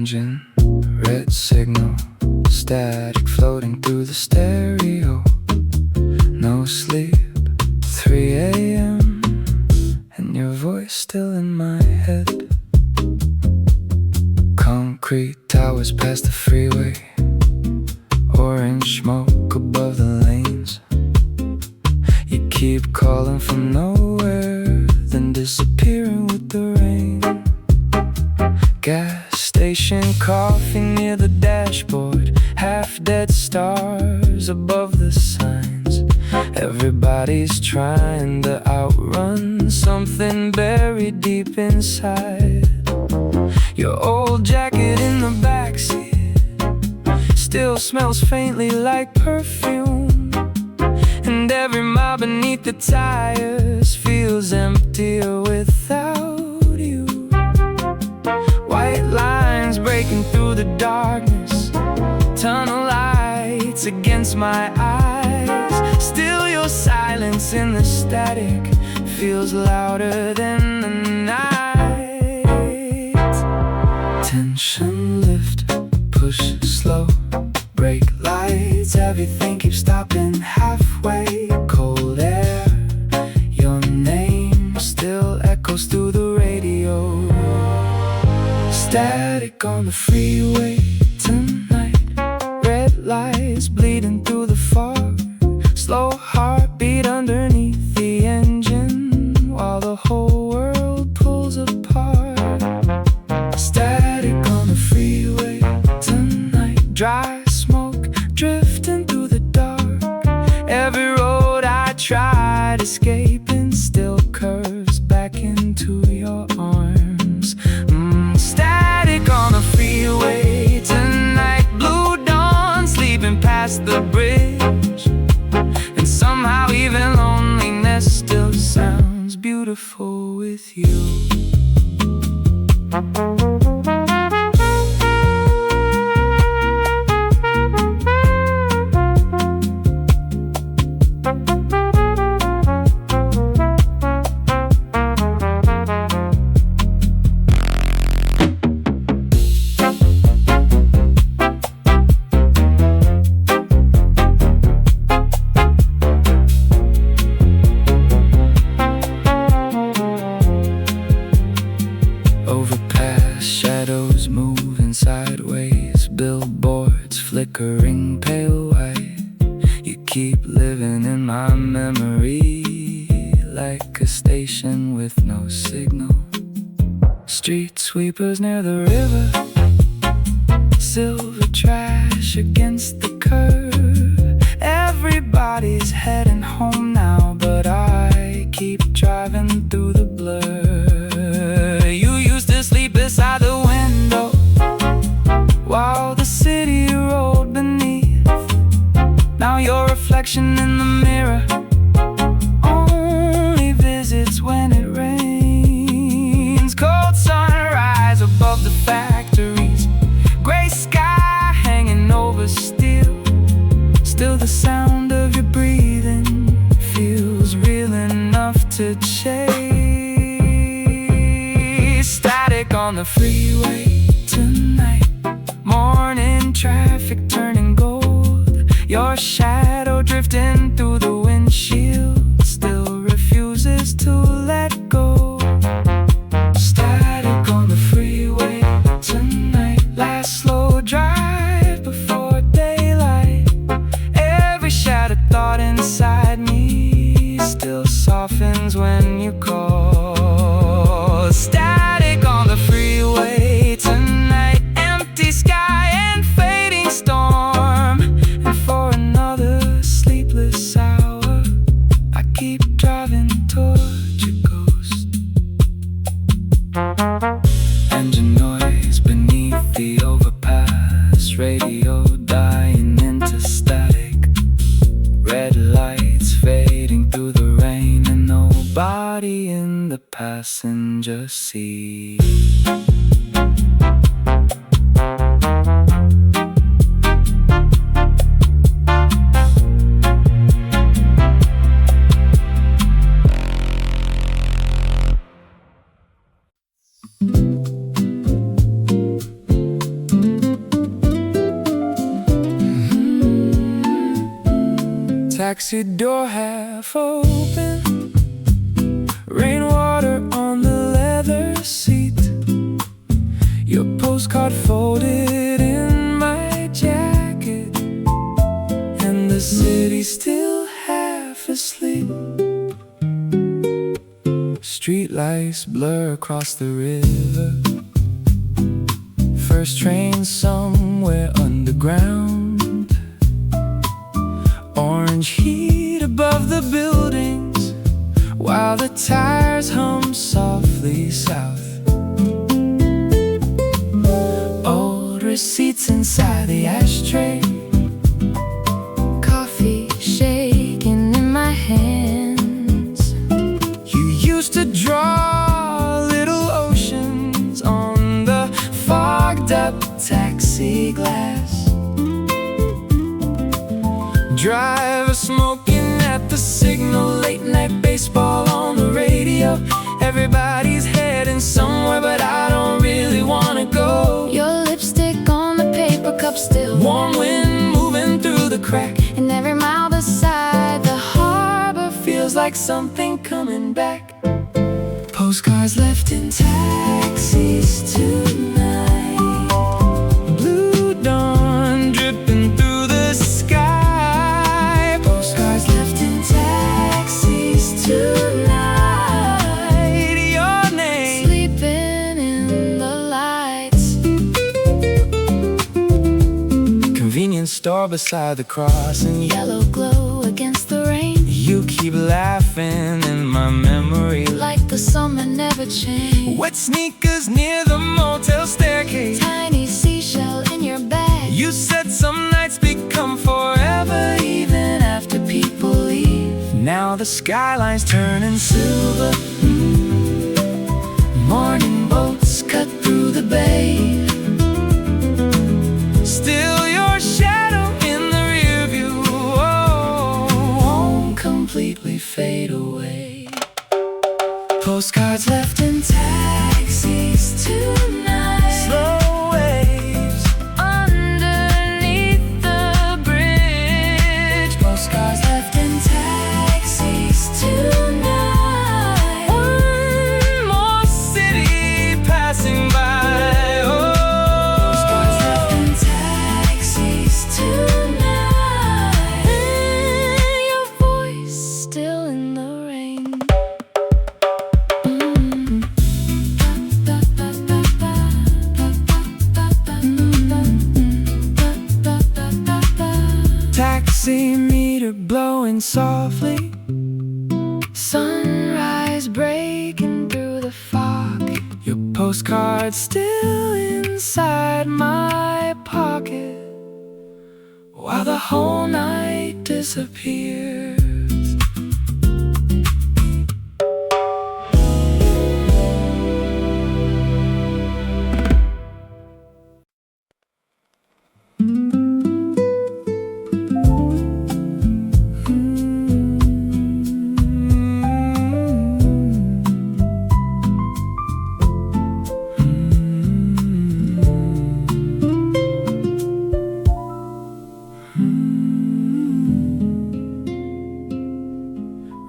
engine, red signal, static floating through the stereo. No sleep, 3 a.m. and you're still in my head. Concrete towers past the freeway, orange smoke above the lanes. You keep calling from nowhere, then disappearing with the rain. Gas station coffee near the dashboard, half-dead stars above the signs. Everybody's trying to outrun something buried deep inside. Your old jacket in the backseat still smells faintly like perfume, and every mile beneath the tires feels emptier without you. White lines breaking through the darkness, tunnel lights against my eyes. Still your silence in the static feels louder than the night. Tension lift, push slow, brake lights, everything keeps stopping halfway. Cold air, your name still echoes through the radio. Static on the freeway tonight, red lights bleeding through the fog, slow heartbeat underneath the engine while the whole world pulls apart. Static on the freeway tonight, dry smoke drifting through the dark. Every road I tried escaping still curves back into your arms. Static on the freeway tonight, blue dawn sleeping past the bridge, and somehow even loneliness still sounds beautiful with you. Overpass, shadows moving sideways, billboards flickering pale white. You keep living in my memory like a station with no signal. Street sweepers near the river, silver trash against the curb. Everybody's heading home now, but I keep driving through the blur. You used to sleep beside the window while the city rolled beneath. Now your reflection in the mirror only visits when it rains. Cold sunrise above the factories, gray sky hanging over steel. Still the sound of your breathing feels real enough to chase. Static on the freeway tonight, morning traffic turning gold. Your shadow drifting through the windshield still refuses to let go. Static on the freeway tonight, last slow drive before daylight. Every shattered thought inside me still softens when you call. Static on the freeway tonight, empty sky and fading storm. And for another sleepless hour, I keep driving toward your ghost. Engine noise beneath the overpass, radio dying into static. Red lights fading through the rain, and nobody in the passenger seat. Taxi door half open, rainwater on the postcard folded in my jacket, and the city's still half asleep. Streetlights blur across the river. First train somewhere underground. Orange heat above the buildings, while the tires hum softly south. Old receipts inside the ashtray. Coffee shaking in my hands. You used to draw little oceans on the fogged up taxi glass. Driver smoking at the signal, late night baseball on the radio. Everybody's heading somewhere, but I don't really wanna go. Your lipstick on the paper cup still. Warm wind moving through the crack, and every mile beside the harbor feels like something coming back. Postcards left in taxis tonight. Blue dawn dripping through the sky. Postcards left in taxis tonight. Your name sleeping in the lights. Convenience store beside the cross, and yellow glow against the rain. You keep laughing in my memory, like the summer never changed. Wet sneakers near the motel staircase. Tiny seashell in your bag. You said some nights become forever, even after people leave. Now the skyline's turning silver. Morning boats cut through the bay. Still your shadow in the rear view. Won't completely fade away. Postcards left in taxis tonight. Slow waves underneath the bridge. Postcards left in taxis tonight. One more city passing by. Oh. Postcards left in taxis tonight. And your voice still in the rain. Taxi meter blowing softly. Sunrise breaking through the fog. Your postcard still inside my pocket, while the whole night disappears.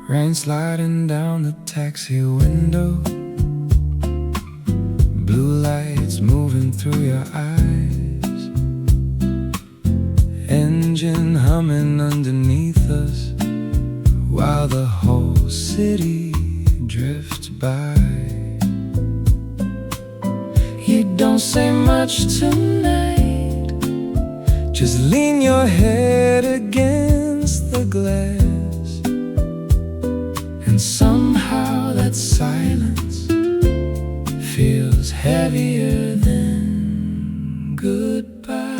Rain sliding down the taxi window. Blue lights moving through your eyes. Engine humming underneath us, while the whole city drifts by. You don't say much tonight, just lean your head against the glass. And somehow that silence feels heavier than goodbye.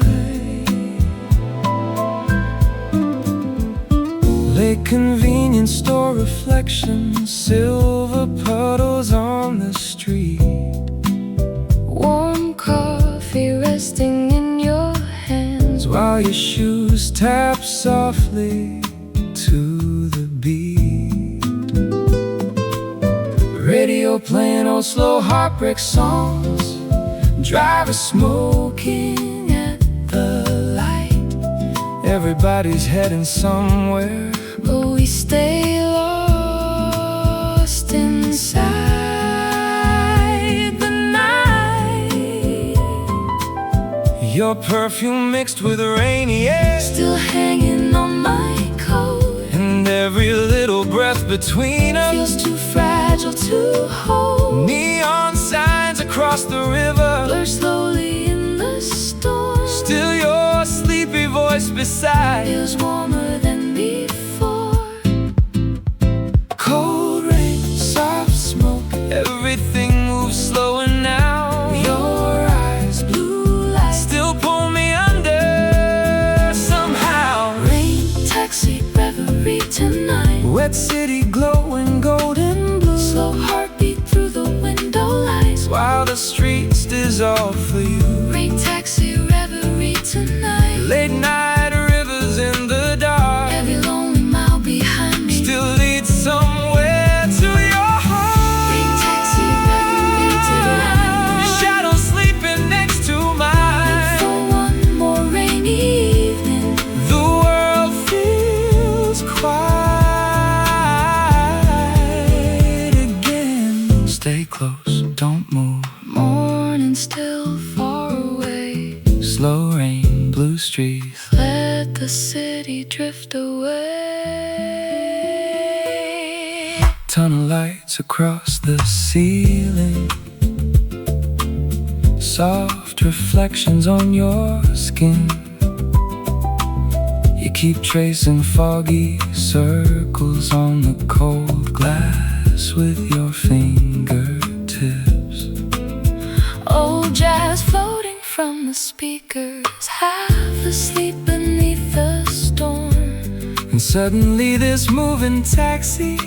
Late convenience store reflections, silver puddles on the street. Warm coffee resting in your hands, while your shoes tap softly to the beat. Radio playing old slow heartbreak songs. Driver smoking at the light. Everybody's heading somewhere, but we stay lost inside the night. Your perfume mixed with rainy air, still hanging on my coat. and every little breath between us Feels too fragile to hold. Neon signs across the river Blur slowly in the storm. Still your sleepy voice beside Feels warmer than before. Cold rain, soft smoke, everything moves slower now. Your eyes, blue light, Still pull me under somehow. rain, taxi, reverie tonight. Wet city glowing golden blue, Slow heartbeat through the window lights. while the streets dissolve for you. Rain, taxi, reverie tonight. Late night rivers in the dark Every lonely mile behind me. still leads somewhere to your heart. Rain, taxi, reverie tonight. Shadows sleeping next to mine. For one more rainy evening. The world feels quiet again. Stay close, don't move. Morning still far away. Slow rain, blue streets. Let the city drift away. Tunnel lights across the ceiling. Soft reflections on your skin. You keep tracing foggy circles on the cold glass with your fingertips. Old jazz floating from the speakers, half asleep beneath the storm. And suddenly this moving taxi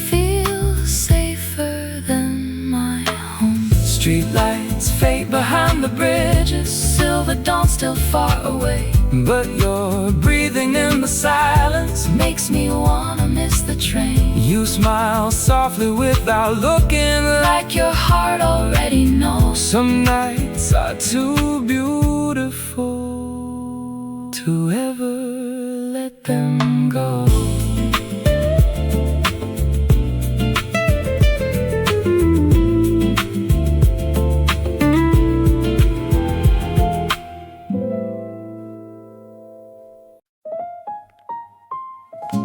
Feels safer than my home. Streetlights fade Behind the bridges, silver dawn still far away. but you're breathing in the silence. Makes me wanna miss the train. You smile softly without looking, Like your heart already knows. some nights are too beautiful to ever let them go.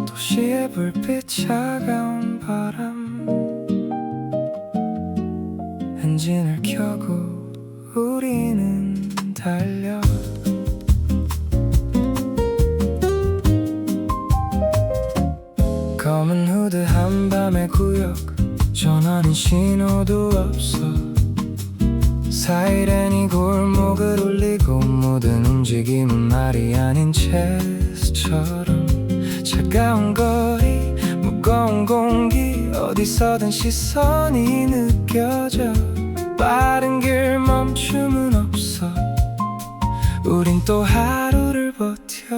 도시의 불빛 차가운 바람 엔진을 켜고 우리는 달려 검은 후드 한밤의 구역 전화는 신호도 없어 사이렌이 골목을 울리고 모든 움직임은 말이 아닌 재즈처럼 차가운 거리 무거운 공기 어디서든 시선이 느껴져 빠른 길 멈춤은 없어 우린 또 하루를 버텨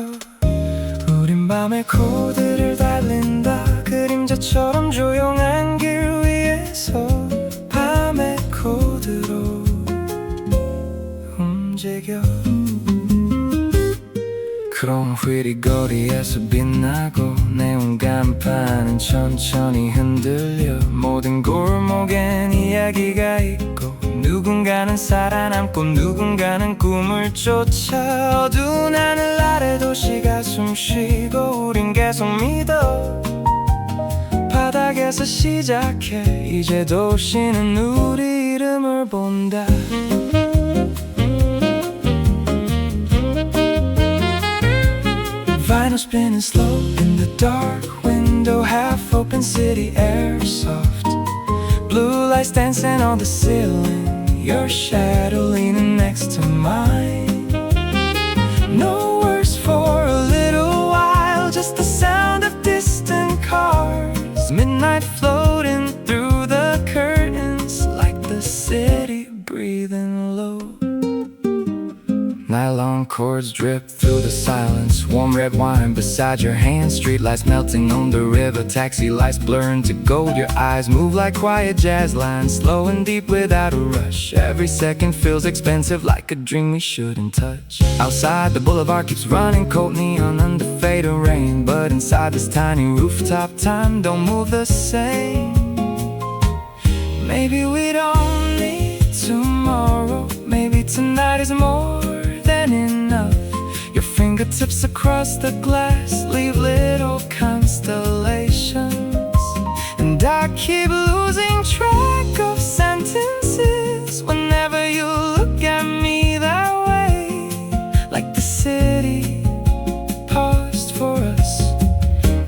우린 밤의 코드를 달린다 그림자처럼 조용한 길 위에서 밤의 코드로 움직여 크롬 휠이 거리에서 빛나고 네온 간판은 천천히 흔들려 모든 골목엔 이야기가 있고 누군가는 살아남고 누군가는 꿈을 쫓아 어두운 하늘 아래 도시가 숨쉬고 우린 계속 믿어 바닥에서 시작해 이제 도시는 우리 이름을 본다 Vinyl spinning slow in the dark window half open city air soft blue lights dancing on the ceiling your shadow leaning next to mine no words for a little while just the sound of distant cars midnight floating through the curtains like the city breathing low Nylon cords drip through the silence Warm red wine beside your hand Streetlights melting on the river Taxi lights blur into gold Your eyes move like quiet jazz lines Slow and deep without a rush Every second feels expensive Like a dream we shouldn't touch Outside the boulevard keeps running Cold neon under fading rain But inside this tiny rooftop Time don't move the same Maybe we don't need tomorrow Maybe tonight is more than fingertips across the glass leave little constellations. And I keep losing track of sentences whenever you look at me that way. Like the city paused for us,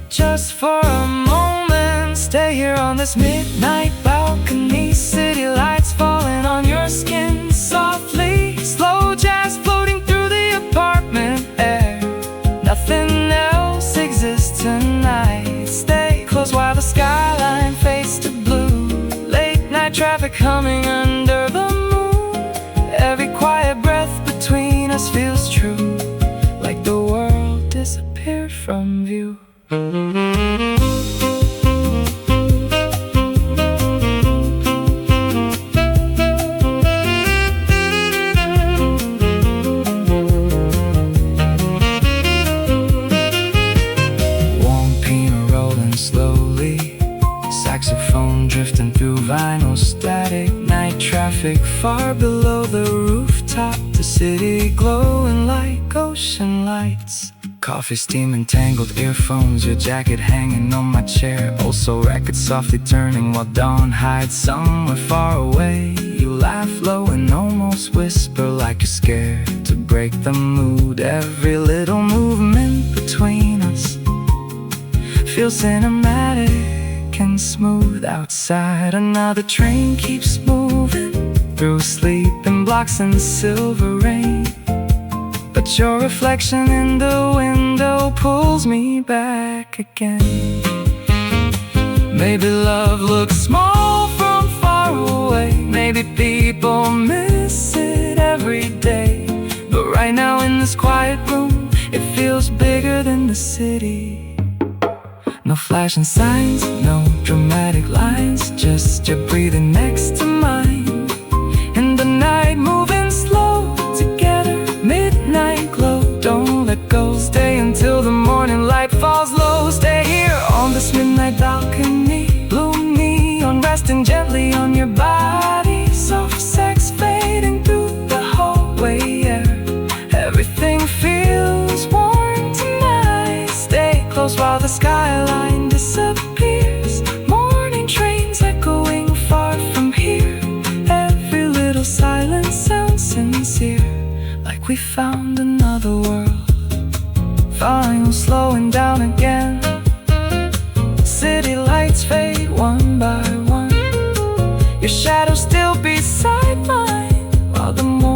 just for a moment. Stay here on this midnight balcony, city lights falling on your skin softly. Slow jazz floating through the apartment air. Nothing else exists tonight. Stay close while the skyline fades to blue. Late night traffic humming under the moon. Every quiet breath between us feels true, like the world disappeared from view. Drifting through vinyl static, night traffic far below the rooftop. The city glowing like ocean lights. Coffee steaming, tangled earphones, your jacket hanging on my chair. Also records softly turning while dawn hides somewhere far away. You laugh low and almost whisper like you're scared to break the mood. Every little movement between us feels cinematic and smooth. Outside another train keeps moving through sleeping blocks and silver rain, but your reflection in the window pulls me back again. Maybe love looks small from far away, maybe people miss it every day, but right now in this quiet room it feels bigger than the city. No flashing signs, no dramatic lines, just your breathing next to mine. In the night moving slow together, midnight glow. Don't let go, stay until the morning light falls low. Stay here on this midnight balcony, blue neon resting gently on your body. Soft sex fading through the hallway air. Everything feels warm tonight. Stay close while the skyline disappears. Morning trains echoing far from here. Every little silence sounds sincere, like we found another world. Vinyl slowing down again. City lights fade one by one. Your shadow still beside mine, while the morning